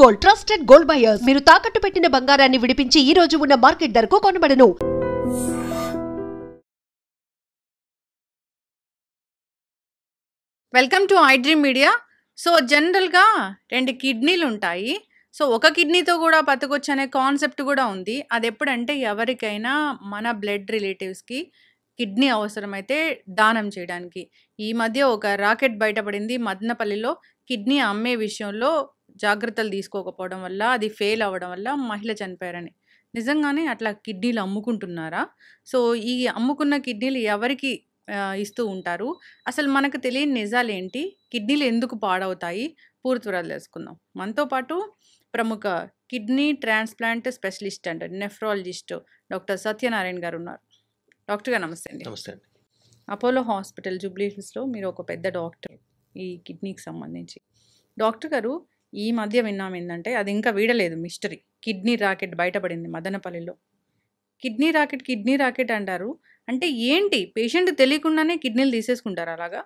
Gold, trusted gold buyers. మీరు తాకట్టు పెట్టిన బంగారాన్ని విడిపించి ఈ రోజు ఉన్న మార్కెట్ ధరకు కొనబడను. Welcome to iDream Media. So జనరల్గా 2 కిడ్నీలు ఉంటాయి. సో ఒక కిడ్నీతో కూడా బతకొచ్చు అనే కాన్సెప్ట్ కూడా ఉంది. అది ఎప్పుడంటే ఎవరికైనా మన బ్లడ్ రిలేటివ్స్కి కిడ్నీ అవసరమైతే దానం చేయడానికి. ఈ మధ్య ఒక రాకెట్ బయటపడింది మదనపల్లిలో. కిడ్నీ అమ్మే విషయంలో జాగ్రత్తలు తీసుకోకపోవడం వల్ల, అది ఫెయిల్ అవ్వడం వల్ల మహిళ చనిపోయారని. నిజంగానే అట్లా కిడ్నీలు అమ్ముకుంటున్నారా? సో ఈ అమ్ముకున్న కిడ్నీలు ఎవరికి ఇస్తూ ఉంటారు? అసలు మనకు తెలియని నిజాలేంటి? కిడ్నీలు ఎందుకు పాడవుతాయి? పూర్తి వివరాలు తెలుసుకుందాం. మనతో పాటు ప్రముఖ kidney transplant specialist and nephrologist doctor Satyanarayana గారు ఉన్నారు. డాక్టర్ గారు నమస్తే అండి. నమస్తే అండి. అపోలో హాస్పిటల్ జూబ్లీ హిల్స్లో మీరు ఒక పెద్ద డాక్టర్ ఈ కిడ్నీకి సంబంధించి. డాక్టర్ గారు, ఈ మధ్య విన్నాం ఏంటంటే, అది ఇంకా వీడలేదు మిస్టరీ, కిడ్నీ రాకెట్ బయటపడింది మదనపల్లిలో. కిడ్నీ రాకెట్ అంటారు. అంటే ఏంటి? పేషెంట్ తెలియకుండానే కిడ్నీలు తీసేసుకుంటారు అలాగా?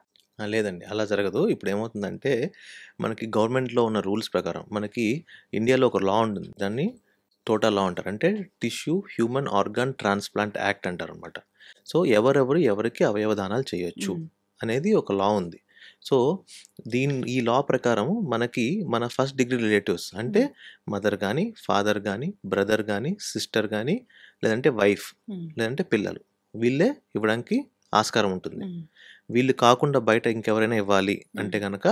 లేదండి, అలా జరగదు. ఇప్పుడు ఏమవుతుందంటే, మనకి గవర్నమెంట్లో ఉన్న రూల్స్ ప్రకారం మనకి ఇండియాలో ఒక లా ఉంటుంది. దాన్ని టోటల్ లా అంటారు. అంటే tissue human organ transplant act అంటారు అనమాట. సో ఎవరికి అవయవదానాలు చేయొచ్చు అనేది ఒక లా ఉంది. సో ఈ లా ప్రకారం మనకి మన ఫస్ట్ డిగ్రీ రిలేటివ్స్ అంటే మదర్ కానీ, ఫాదర్ కానీ, బ్రదర్ కానీ, సిస్టర్ కానీ, లేదంటే వైఫ్, లేదంటే పిల్లలు, వీళ్ళే ఇవ్వడానికి ఆస్కారం ఉంటుంది. వీళ్ళు కాకుండా బయట ఇంకెవరైనా ఇవ్వాలి అంటే కనుక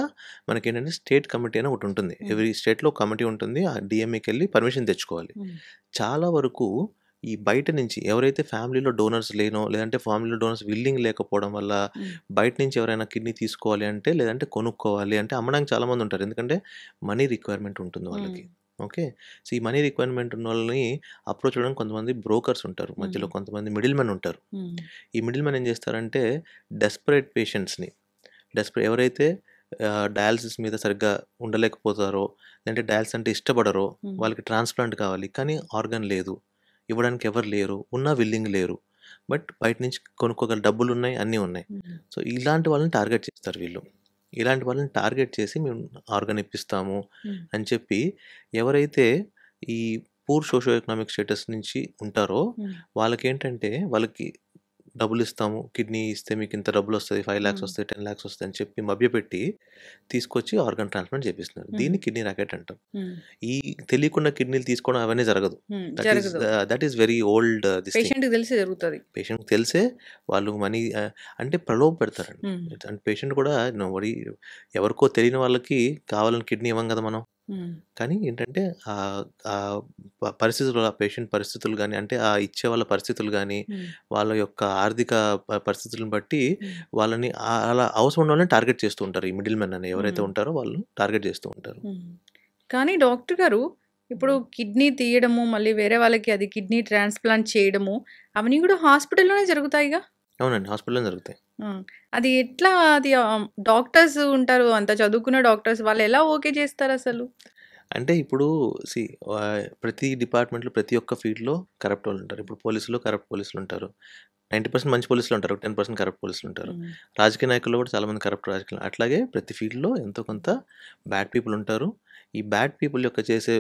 మనకి ఏంటంటే స్టేట్ కమిటీ అని ఒకటి ఉంటుంది. ఎవ్రీ స్టేట్లో కమిటీ ఉంటుంది. ఆ డిఎంఏకి వెళ్ళి పర్మిషన్ తెచ్చుకోవాలి. చాలా వరకు ఈ బయట నుంచి ఎవరైతే ఫ్యామిలీలో డోనర్స్ లేనో, లేదంటే ఫ్యామిలీలో డోనర్స్ విల్లింగ్ లేకపోవడం వల్ల బయట నుంచి ఎవరైనా కిడ్నీ తీసుకోవాలి అంటే, లేదంటే కొనుక్కోవాలి అంటే అమ్మడానికి చాలామంది ఉంటారు. ఎందుకంటే మనీ రిక్వైర్మెంట్ ఉంటుంది వాళ్ళకి. ఓకే. సో ఈ మనీ రిక్వైర్మెంట్ ఉన్న వాళ్ళని అప్రోచ్ అవ్వడానికి కొంతమంది బ్రోకర్స్ ఉంటారు, మధ్యలో కొంతమంది మిడిల్ మెన్ ఉంటారు. ఈ మిడిల్ మెన్ ఏం చేస్తారంటే డెస్పరేట్ పేషెంట్స్ని, ఎవరైతే డయాలసిస్ మీద సరిగ్గా ఉండలేకపోతారో, లేదంటే డయాలసిస్ అంటే ఇష్టపడరో, వాళ్ళకి ట్రాన్స్ప్లాంట్ కావాలి కానీ ఆర్గన్ లేదు, ఇవ్వడానికి ఎవరు లేరు, ఉన్నా విల్లింగ్ లేరు, బట్ బయట నుంచి కొనుక్కోగల డబ్బులు ఉన్నాయి, అన్నీ ఉన్నాయి. సో ఇలాంటి వాళ్ళని టార్గెట్ చేస్తారు వీళ్ళు. ఇలాంటి వాళ్ళని టార్గెట్ చేసి మేము ఆర్గన్ ఇప్పిస్తాము అని చెప్పి, ఎవరైతే ఈ పూర్ సోషో ఎకనామిక్ స్టేటస్ నుంచి ఉంటారో వాళ్ళకి ఏంటంటే, వాళ్ళకి డబ్బులు ఇస్తాము, కిడ్నీ ఇస్తే మీకు ఇంత డబ్బులు వస్తుంది, 5 lakhs వస్తాయి, 10 lakhs వస్తాయి అని చెప్పి మభ్యపెట్టి తీసుకొచ్చి ఆర్గన్ ట్రాన్స్ప్లాంట్ చేపిస్తున్నారు. దీన్ని కిడ్నీ రాకెట్ అంటాం. ఈ తెలియకుండా కిడ్నీలు తీసుకోవడం అవన్నీ జరగదు. That is very old. Patient తెలిసే వాళ్ళు మనీ అంటే ప్రలోభ పెడతారండి. అంటే పేషెంట్ కూడా ఎవరికో తెలియని వాళ్ళకి కావాలని కిడ్నీ ఇవ్వం కదా మనం. కానీ ఏంటంటే పరిస్థితులు, ఆ పేషెంట్ పరిస్థితులు కానీ, అంటే ఆ ఇచ్చే వాళ్ళ పరిస్థితులు కానీ, వాళ్ళ యొక్క ఆర్థిక పరిస్థితులను బట్టి వాళ్ళని అలా అవసరం ఉన్న వాళ్ళని టార్గెట్ చేస్తూ ఉంటారు. ఈ మిడిల్ మెన్ అని ఎవరైతే ఉంటారో వాళ్ళు టార్గెట్ చేస్తూ ఉంటారు. కానీ డాక్టర్ గారు, ఇప్పుడు కిడ్నీ తీయడము, మళ్ళీ వేరే వాళ్ళకి అది కిడ్నీ ట్రాన్స్ప్లాంట్ చేయడము, అవన్నీ కూడా హాస్పిటల్లోనే జరుగుతాయిగా? అవునండి, హాస్పిటల్లో జరుగుతాయి. అది ఎట్లా? అది డాక్టర్స్ ఉంటారు, అంత చదువుకున్న డాక్టర్స్, వాళ్ళు ఎలా ఓకే చేస్తారు అసలు? అంటే ఇప్పుడు ప్రతి డిపార్ట్మెంట్లో, ప్రతి ఒక్క ఫీల్డ్లో కరప్ట్ వాళ్ళు ఉంటారు. ఇప్పుడు పోలీసులో కరప్ట్ పోలీసులు ఉంటారు, 90% మంచి పోలీసులు ఉంటారు, 10% కరప్ట్ పోలీసులు ఉంటారు. రాజకీయ నాయకుల్లో కూడా చాలామంది కరప్ట్ రాజకీయ. అట్లాగే ప్రతి ఫీల్డ్లో ఎంతో కొంత బ్యాడ్ పీపుల్ ఉంటారు. ఈ బ్యాడ్ పీపుల్ యొక్క చేసే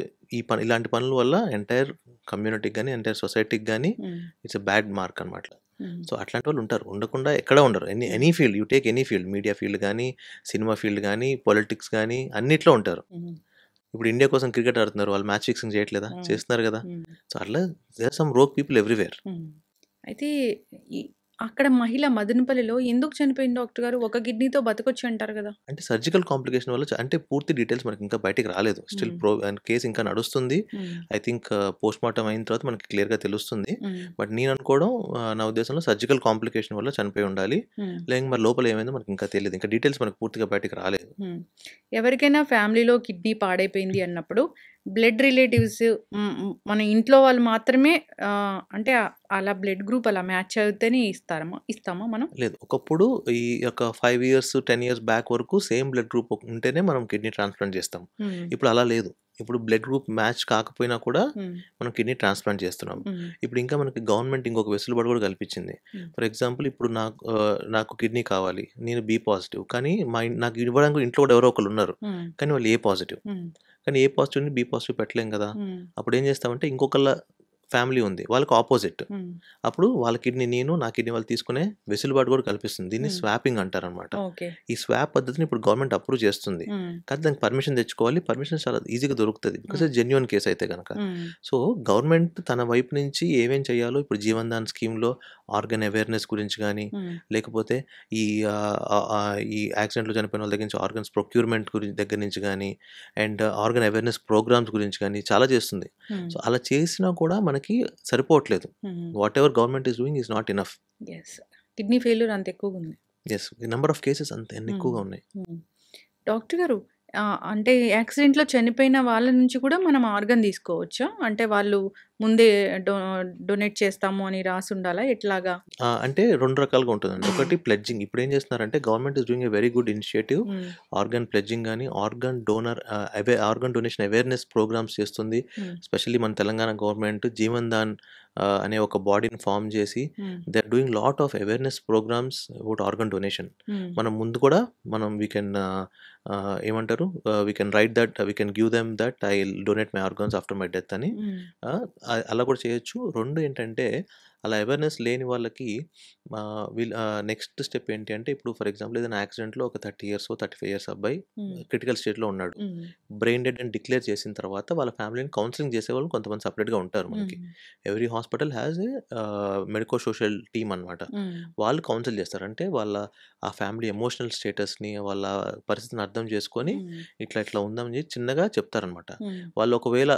ఇలాంటి పనుల వల్ల ఎంటైర్ కమ్యూనిటీకి కానీ, ఎంటైర్ సొసైటీకి కానీ ఇట్స్ ఎ బ్యాడ్ మార్క్ అనమాట. సో అట్లాంటి వాళ్ళు ఉంటారు, ఉండకుండా ఎక్కడ ఉండరు. Any field, you take any field, media field కానీ, సినిమా ఫీల్డ్ కానీ, పొలిటిక్స్ కానీ, అన్నిట్లో ఉంటారు. ఇప్పుడు ఇండియా కోసం క్రికెట్ ఆడుతున్నారు, వాళ్ళు మ్యాచ్ ఫిక్సింగ్ చేయట్లేదా? చేస్తున్నారు కదా. సో అట్లా there some rogue people everywhere. అయితే అక్కడ మహిళ మదనపల్లిలో ఎందుకు చనిపోయింది డాక్టర్ గారు? ఒక కిడ్నీతో బతకొచ్చు అంటారు కదా. అంటే సర్జికల్ కాంప్లికేషన్ వల్ల, అంటే పూర్తి డీటెయిల్స్ మనకి ఇంకా బయటికి రాలేదు. స్టిల్ కేసు ఇంకా నడుస్తుంది. ఐ థింక్ పోస్ట్ మార్టం అయిన తర్వాత మనకి క్లియర్గా తెలుస్తుంది. బట్ నేను అనుకోవడం, నా ఉద్దేశంలో సర్జికల్ కాంప్లికేషన్ వల్ల చనిపోయి ఉండాలి. లేక మరి లోపల ఏమైందో మనకి ఇంకా తెలియదు. ఇంకా డీటెయిల్స్ మనకి పూర్తిగా బయటికి రాలేదు. ఎవరికైనా ఫ్యామిలీలో కిడ్నీ పాడైపోయింది అన్నప్పుడు బ్లడ్ రిలేటివ్స్, మన ఇంట్లో వాళ్ళు మాత్రమే అంటే అలా బ్లడ్ గ్రూప్ అలా మ్యాచ్ అవుతేనే ఇస్తామా మనం? లేదు, ఒకప్పుడు ఈ యొక్క 5 years 10 years బ్యాక్ వరకు సేమ్ బ్లడ్ గ్రూప్ ఉంటేనే మనం కిడ్నీ ట్రాన్స్ప్లాంట్ చేస్తాం. ఇప్పుడు అలా లేదు. ఇప్పుడు బ్లడ్ గ్రూప్ మ్యాచ్ కాకపోయినా కూడా హ్మ్. మనం కిడ్నీ ట్రాన్స్‌ప్లాంట్ చేస్తున్నాం. హ్మ్. ఇప్పుడు ఇంకా మనకి గవర్నమెంట్ ఇంకొక వెసులుబాటు కూడా కల్పించింది. హ్మ్. ఫర్ ఎగ్జాంపుల్ ఇప్పుడు నాకు కిడ్నీ కావాలి. నేను బి పాజిటివ్. కానీ నాకు ఇవ్వడానికి ఇంట్లో కూడా ఎవరో ఒకళ్ళు ఉన్నారు. హ్మ్. కానీ వాళ్ళు ఏ పాజిటివ్. హ్మ్. కానీ ఏ పాజిటివ్‌ని బి పాజిటివ్ పెట్టలేం కదా! హ్మ్. అప్పుడు ఏం చేస్తామంటే ఇంకొకళ్ళ ఫ్యామిలీ ఉంది. వాళ్ళకి ఆపోజిట్. హ్మ్. అప్పుడు వాళ్ళ కిడ్నీ నేను, నా కిడ్నీ వాళ్ళు తీసుకునే వెసులుబాటు కూడా కల్పిస్తుంది. దీన్ని హ్మ్. స్వాపింగ్ అంటారనమాట. ఓకే. ఈ స్వాప్ పద్ధతిని ఇప్పుడు గవర్నమెంట్ అప్రూవ్ చేస్తుంది. హ్మ్. కానీ దానికి పర్మిషన్ తెచ్చుకోవాలి. పర్మిషన్ చాలా ఈజీగా దొరుకుతది. బికాస్ హ్మ్. జెన్యూన్ కేస్ అయితే గనక. హ్మ్. సో, గవర్నమెంట్ తన వైపు నుంచి ఏమేం చేయాలో ఇప్పుడు జీవన్ దాన్ స్కీమ్‌లో ఆర్గన్ అవేర్‌నెస్ గురించి గాని, హ్మ్. లేకపోతే ఈ ఈ యాక్సిడెంట్‌లో చనిపోయిన వాళ్ళ దగ్గర నుంచి ఆర్గన్స్ ప్రొక్యూర్‌మెంట్ దగ్గర నుంచి గాని, అండ్ ఆర్గన్ అవేర్‌నెస్ ప్రోగ్రామ్స్ గురించి గాని చాలా చేస్తుంది. హ్మ్. సో, అలా చేసినా కూడా మనకి సరిపోవట్లేదు. హ్మ్. Whatever government is doing is not enough. Yes. Kidney failure అంత ఎక్కువగుంది. యెస్. నంబర్ ఆఫ్ కేసెస్ అంత హ్మ్. ఎక్కువగా ఉన్నాయి. హ్మ్. డాక్టర్ గారు అంటే యాక్సిడెంట్‌లో చనిపోయిన వాళ్ళ నుంచి కూడా మనం ఆర్గాన్ తీసుకోవచ్చా? అంటే వాళ్ళు ముందే డొ డొనేట్ చేస్తాము అని రాసుండాలా? ఎట్లాగా? అంటే 2 రకాలుగా ఉంటుందండి. హ్మ్. ఒకటి ప్లెడ్జింగ్. ఇప్పుడేం చేస్తున్నారంటే government is doing a very good initiative. హ్మ్. ఆర్గాన్ ప్లెడ్జింగ్ గాని, ఆర్గాన్ డొనేషన్ అవేర్‌నెస్ ప్రోగ్రామ్స్ చేస్తుంది. హ్మ్. ఎస్పెషల్లీ మన తెలంగాణ గవర్నమెంట్ జీవన్ దాన్ అనే ఒక బాడీని ఫార్మ్ చేసి hmm. They are doing lot of awareness programmes about organ donation. Hmm. మనం ముందు కూడా వి కెన్ ఏమంటారు? We can write that we can give them that I will donate my organs after my death అని. Hmm. అలా కూడా చేయొచ్చు. 2 ఏంటంటే అలా అవేర్‌నెస్ లేని వాళ్ళకి నెక్స్ట్ స్టెప్ ఏంటి అంటే ఇప్పుడు ఫర్ ఎగ్జాంపుల్ ఏదైనా యాక్సిడెంట్‌లో ఒక 30 ఇయర్సో, 35 ఇయర్స్ అబ్బాయి హ్మ్. క్రిటికల్ స్టేజ్‌లో ఉన్నాడు. హ్మ్. బ్రెయిన్ డెడ్ అని డిక్లేర్ చేసిన తర్వాత వాళ్ళ ఫ్యామిలీని కౌన్సెలింగ్ చేసేవాళ్ళు కొంతమంది సెపరేట్‌గా ఉంటారు మనకి. హ్మ్. Every hospital has a medico social team అనమాట. హ్మ్. వాళ్ళు కౌన్సెల్ చేస్తారు. అంటే ఆ ఫ్యామిలీ ఎమోషనల్ స్టేటస్‌ని వాళ్ళ పరిస్థితిని అర్థం చేసుకొని హ్మ్. ఇట్లా ఉందని చెప్పి చిన్నగా చెప్తారనమాట. హ్మ్. వాళ్ళు ఒకవేళ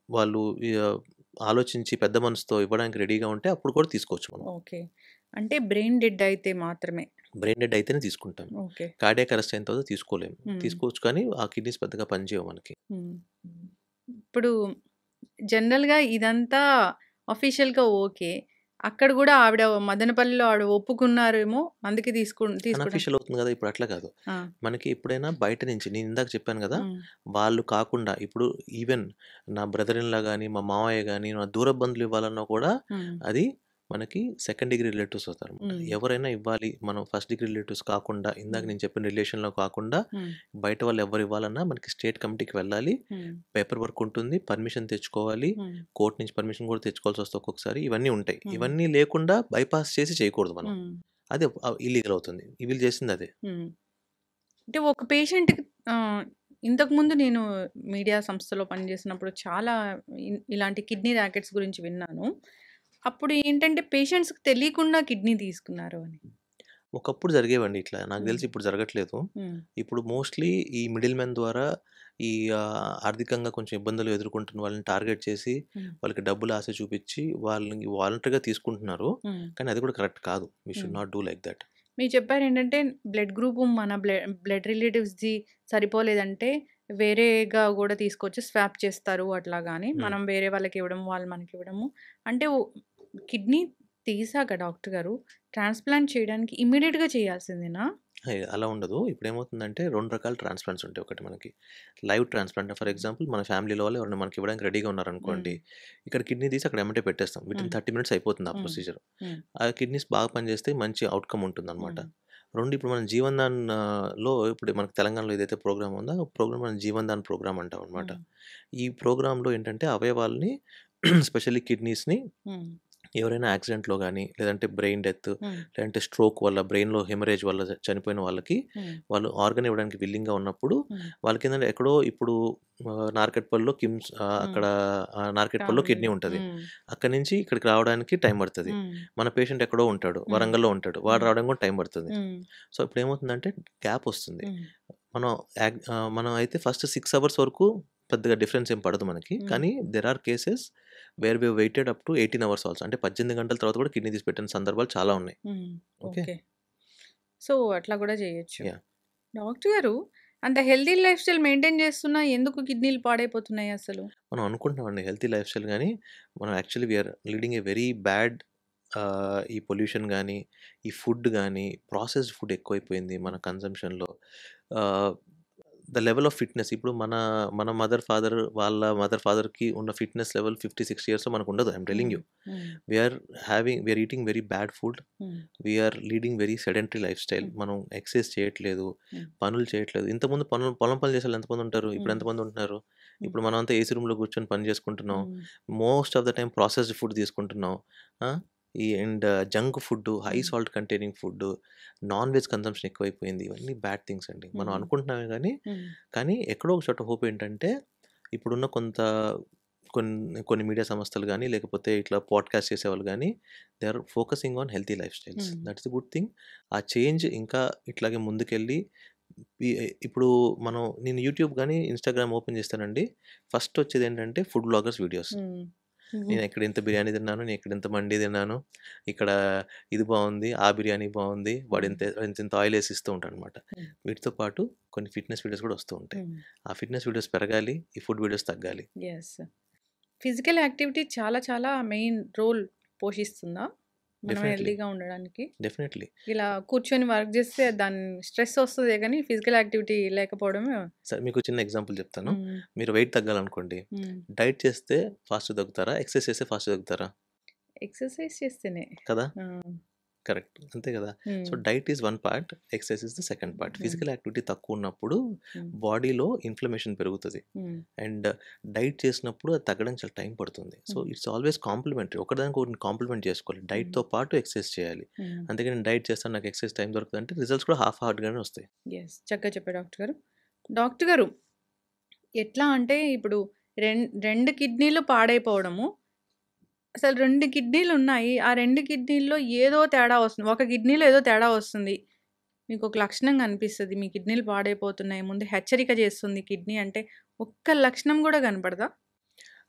వాళ్ళు ఆలోచించి పెద్ద మనసుతో ఇవ్వడానికి రెడీగా ఉంటే అప్పుడు కూడా తీసుకోవచ్చు మనం. ఓకే. అంటే బ్రెయిన్ డెడ్ అయితే మాత్రమే. బ్రెయిన్ డెడ్ అయితేనే తీసుకుంటాం. ఓకే. కార్డియాక్ అరెస్ట్ అయిన తర్వాత తీసుకోలేము. హ్మ్. తీసుకోవచ్చు కానీ ఆ కిడ్నీస్ పెద్దగా పనిచేయవు మనకి. హ్మ్. ఇప్పుడు జనరల్‌గా ఇదంతా అఫీషియల్‌గా ఓకే. అక్కడ గూడా ఆవిడ మదనపల్లిలో ఆవిడ ఒప్పుకున్నారేమో అందుకే తీసుకోవడం. అన్‌అఫీషియల్ అవుతుంది కదా! ఇప్పుడు అట్లా కాదు. ఆ! మనకి ఎప్పుడైనా బయట నుంచి నేను ఇందాక చెప్పాను కదా! హ్మ్. వాళ్ళు కాకుండా ఇప్పుడు ఈవెన్ నా బ్రదర్ ఇన్ లా గాని, మా మామయ్య గాని, నా దూరపు బంధువులు ఇవ్వాలన్నా కూడా హ్మ్. అది మనకి సెకండ్ డిగ్రీ రిలేటివ్స్ అవుతారనమాట. హ్మ్. ఎవరైనా ఇవ్వాలి మనం ఫస్ట్ డిగ్రీ రిలేటివ్స్ కాకుండా ఇందాక హ్మ్. నేను చెప్పిన రిలేషన్‌లో కాకుండా హ్మ్. బయట వాళ్ళు ఎవరు ఇవ్వాలన్నా మనకి స్టేట్ కమిటీకి వెళ్ళాలి. హ్మ్. పేపర్ వర్క్ ఉంటుంది. పర్మిషన్ తెచ్చుకోవాలి. హ్మ్. కోర్ట్ నుంచి పర్మిషన్ కూడా తెచ్చుకోవాల్సొస్తది ఒక్కొక్కసారి. ఇవన్నీ ఉంటాయి. హ్మ్. ఇవన్నీ లేకుండా బైపాస్ చేసి చేయకూడదు మనం. హ్మ్. అది ఇల్లీగల్ అవుతుంది. వీళ్ళు చేసింది అదే. హ్మ్. అంటే ఒక పేషెంట్‌కి ఇంతకుముందు నేను మీడియా సంస్థలో పనిచేసినప్పుడు చాలా ఇలాంటి కిడ్నీ ర్యాకెట్స్ గురించి విన్నాను. అప్పుడు ఏంటంటే పేషెంట్స్‌కి తెలియకుండా కిడ్నీ తీసుకున్నారు అని. ఒకప్పుడు జరిగేవండి ఇట్లా. నాకు హ్మ్. తెలిసి ఇప్పుడు జరగట్లేదు. హ్మ్. ఇప్పుడు మోస్ట్‌లీ ఈ మిడిల్ మెన్ ద్వారా ఈ ఆర్థికంగా కొంచెం ఇబ్బందులు ఎదుర్కొంటున్న వాళ్ళని టార్గెట్ చేసి, హ్మ్. వాళ్ళకి డబ్బులు ఆశ చూపిచ్చి, వాళ్ళని వాలంటరీగా తీసుకుంటున్నారు. హ్మ్. కానీ అది కూడా కరెక్ట్ కాదు. వి హ్మ్. Should not do like that. మీరు చెప్పారేంటంటే బ్లడ్ గ్రూప్ మన బ్లడ్ రిలేటివ్స్‌ది సరిపోలేదంటే వేరేగా గూడా తీసుకొచ్చి స్వాప్ చేస్తారు అట్లాగా అని. హ్మ్. మనం వేరే వాళ్ళకివ్వడము, వాళ్ళు మనకివ్వడము. అంటే కిడ్నీ తీసాక డాక్టర్ గారు ట్రాన్స్‌ప్లాంట్ చేయడానికి ఇమ్మీడియేట్‌గా చేయాల్సిందేనా? అలా ఉండదు. ఇప్పుడేమవుతుందంటే 2 రకాల ట్రాన్స్‌ప్లాంట్స్ ఉంటాయి. ఒకటి మనకి లైవ్ ట్రాన్స్‌ప్లాంట్ ఫర్ ఎగ్జాంపుల్ మన ఫ్యామిలీలో వాళ్ళు ఎవరైనా మనకి ఇవ్వడానికి రెడీగా ఉన్నారనుకోండి. హ్మ్. ఇక్కడ కిడ్నీ తీసి అక్కడ ఎమ్మటే పెట్టేస్తాం. వితిన్ హ్మ్. 30 మినిట్స్ అయిపోతుంది ఆ హ్మ్. ప్రొసీజర్. హ్మ్. ఆ కిడ్నీస్ బాగా పనిచేస్తే మంచి ఔట్‌కమ్ ఉంటుందనమాట. హ్మ్. 2 ఇప్పుడు మనం జీవన్ దాన్ ఇప్పుడు మనకు తెలంగాణలో ఏదైతే ప్రోగ్రామ్ ఉందో, ఆ ప్రోగ్రామ్ మనం జీవన్ దాన్ ప్రోగ్రామ్ అంటామనమాట. హ్మ్. ఈ ప్రోగ్రామ్‌లో ఏంటంటే అవయవాల్ని ఎస్పెషల్లీ కిడ్నీస్‌ని హ్మ్. ఎవరైనా యాక్సిడెంట్‌లో గాని, లేదంటే బ్రెయిన్ డెత్, హ్మ్. లేదంటే స్ట్రోక్ వల్ల బ్రెయిన్‌లో హెమరేజ్ వల్ల చనిపోయిన వాళ్ళకి హ్మ్. వాళ్ళు ఆర్గాన్ ఇవ్వడానికి విల్లింగ్‌గా ఉన్నప్పుడు హ్మ్. వాళ్ళకేందంటే ఎక్కడో ఇప్పుడు నార్కెట్‌పల్లిలో హ్మ్. అక్కడ నార్కెట్‌పల్లిలో ఫ్యామిలీ. కిడ్నీ ఉంటది. హ్మ్. అక్కడి నుంచి ఇక్కడికి రావడానికి టైం పడతది. హ్మ్. మన పేషెంట్ ఎక్కడో ఉంటాడు. హ్మ్. వరంగల్‌లో ఉంటాడు. వాడు హ్మ్. రావడానికి కూడా టైం పడుతుంది. హ్మ్. సో, ఇప్పుడేమవుతుందంటే గ్యాప్ వస్తుంది. హ్మ్. మనం అయితే ఫస్ట్ 6 అవర్స్ వరకు పెద్దగా డిఫరెన్స్ ఏం పడదు మనకి. హ్మ్. కానీ there are cases where we waited up to 18 hours also. అంటే 18 గంటల తర్వాత కూడా కిడ్నీ తీసి పెట్టిన సందర్భాలు చాలా ఉన్నాయి. హ్మ్. ఓకే. ఓకే. సో, అట్లా గూడా జేయొచ్చు. యాహ్! డాక్టర్ గారు అంత హెల్తీ లైఫ్ స్టైల్ మెయింటైన్ చేస్తున్నా ఎందుకు కిడ్నీలు పాడైపోతున్నాయి అసలు? మనం అనుకుంటున్నామండి హెల్తీ లైఫ్ స్టైల్ గానీ, మనం actually we are leading a very bad ఈ పొల్యూషన్ గానీ, ఈ ఫుడ్ గానీ, ప్రాసెస్డ్ ఫుడ్ ఎక్కువైపోయింది మన కన్జంప్షన్‌లో. ఆహ్, ద లెవెల్ ఆఫ్ ఫిట్‌నెస్ ఇప్పుడు మన మదర్, ఫాదర్ వాళ్ళ మదర్, ఫాదర్‌కి ఉన్న ఫిట్‌నెస్ లెవెల్ 50, 60 ఇయర్స్‌లో మనకుండదు. I'm telling you. We are eating very bad food. We are leading very sedentary life style. మనం ఎక్సర్సైజ్ చేయట్లేదు, పనులు చేయట్లేదు. ఇంతకుముందు పొలం పనులు చేసేవాళ్ళు ఎంతమంది ఉంటారు? ఇప్పుడు ఎంతమంది ఉంటున్నారు? ఇప్పుడు మనం అంతా ఏసీ రూమ్‌లో కూర్చొని పని చేసుకుంటున్నాం. Most of the time processed food తీసుకుంటున్నాం. And junk food, high salt containing food, non veg consumption ఎక్కువైపోయింది. ఇవన్నీ బ్యాడ్ థింగ్స్ అండి. మనం అనుకుంటున్నామే కానీ ఎక్కడో ఒక చోట హోప్ ఏంటంటే ఇప్పుడున్న కొన్ని మీడియా సంస్థలు కానీ లేకపోతే ఇట్లా పాడ్కాస్ట్ చేసేవాళ్ళు కానీ they are focusing on healthy lifestyles. That is the good thing. ఆ చేంజ్ ఇంకా ఇట్లాగే ముందుకెళ్ళి ఇప్పుడు నేను యూట్యూబ్ కానీ ఇన్స్టాగ్రామ్ ఓపెన్ చేస్తానండి, ఫస్ట్ వచ్చేది ఏంటంటే ఫుడ్ బ్లాగర్స్ వీడియోస్. నేను ఇక్కడ ఇంత బిర్యానీ తిన్నాను, నేను ఇక్కడ ఇంత మండి తిన్నాను, ఇక్కడ ఇది బాగుంది, ఆ బిర్యానీ బాగుంది, వాడు ఇంత ఆయిల్ వేసి ఇస్తూ ఉంటాడు అనమాట. వీటితో పాటు కొన్ని ఫిట్నెస్ వీడియోస్ కూడా వస్తూ ఉంటాయి. ఆ ఫిట్నెస్ వీడియోస్ పెరగాలి, ఈ ఫుడ్ వీడియోస్ తగ్గాలి. ఫిజికల్ యాక్టివిటీ చాలా చాలా మెయిన్ రోల్ పోషిస్తుందా మనం డెఫినెట్లీ హెల్తీగా ఉండడానికి? డెఫినెట్లీ ఇలా కూర్చొని వర్క్ చేస్తే దాని స్ట్రెస్ వస్తుంది కానీ ఫిజికల్ యాక్టివిటీ లేకపోవడమే. సరే మీకు చిన్న ఎగ్జాంపుల్ చెప్తాను. మీరు వెయిట్ తగ్గాలనుకోండి, డైట్ చేస్తే ఫాస్ట్ తగ్గుతారా, ఎక్సర్సైజ్ చేస్తే ఫాస్ట్ తగ్గుతారా? ఎక్సర్సైజ్ చేస్తేనే కదా, కరెక్ట్, అంతే కదా. So diet is one part, exercise is the second part. Physical activity తక్కువ ఉన్నప్పుడు బాడీలో ఇన్ఫ్లమేషన్ పెరుగుతుంది అండ్ డైట్ చేసినప్పుడు అది తగ్గడానికి చాలా టైం పడుతుంది. సో ఇట్స్ ఆల్వేస్ కాంప్లిమెంటరీ, ఒకదానికి ఒకటి కాంప్లిమెంట్ చేసుకోవాలి. డైట్తో పాటు ఎక్సర్సైజ్ చేయాలి. అందుకని నేను డైట్ చేస్తాను, నాకు ఎక్సర్సైజ్ టైం దొరుకుతుంది అంటే రిజల్ట్స్ కూడా హాఫ్ హార్డ్గానే వస్తాయి. చక్కగా చెప్పారు డాక్టర్ గారు. ఎట్లా అంటే ఇప్పుడు రెండు కిడ్నీలు పాడైపోవడము, అసలు 2 కిడ్నీలు ఉన్నాయి, ఆ 2 కిడ్నీల్లో ఏదో తేడా వస్తుంది, ఒక కిడ్నీలో ఏదో తేడా వస్తుంది, మీకు ఒక లక్షణం కనిపిస్తుంది, మీ కిడ్నీలు పాడైపోతున్నాయి, ముందు హెచ్చరిక చేస్తుంది కిడ్నీ అంటే, ఒక్క లక్షణం కూడా కనపడదా?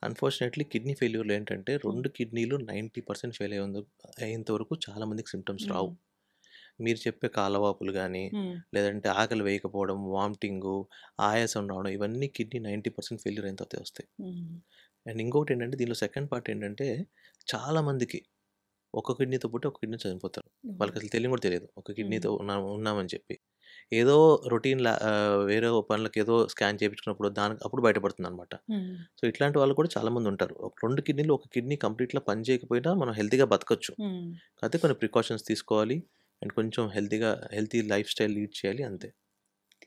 అన్ఫార్చునేట్లీ కిడ్నీ ఫెయిల్యూర్లో ఏంటంటే 2 కిడ్నీలు 90% ఫెయిల్ అయ్యేంత వరకు చాలా మందికి సిమ్టమ్స్ రావు. మీరు చెప్పే కాలవాపులు కానీ లేదంటే ఆకలి వేయకపోవడం, వామిటింగు, ఆయాసం రావడం, ఇవన్నీ కిడ్నీ 90% ఫెయిల్యూర్ అయిన తర్వాత వస్తాయి. అండ్ ఇంకొకటి ఏంటంటే దీనిలో సెకండ్ పార్ట్ ఏంటంటే చాలామందికి ఒక కిడ్నీతో పుట్టి ఒక కిడ్నీ చనిపోతారు. వాళ్ళకి అసలు తెలియని కూడా తెలియదు ఒక కిడ్నీతో ఉన్నామని చెప్పి. ఏదో రొటీన్ వేరే పనులకు ఏదో స్కాన్ చేయించుకున్నప్పుడు అప్పుడు బయటపడుతుంది అనమాట. సో ఇట్లాంటి వాళ్ళు కూడా చాలామంది ఉంటారు. 2 కిడ్నీలు ఒక కిడ్నీ కంప్లీట్గా పని చేయకపోయినా మనం హెల్తీగా బతకచ్చు. కాకపోతే కొన్ని ప్రికాషన్స్ తీసుకోవాలి అండ్ కొంచెం హెల్తీ లైఫ్ స్టైల్ లీడ్ చేయాలి, అంతే.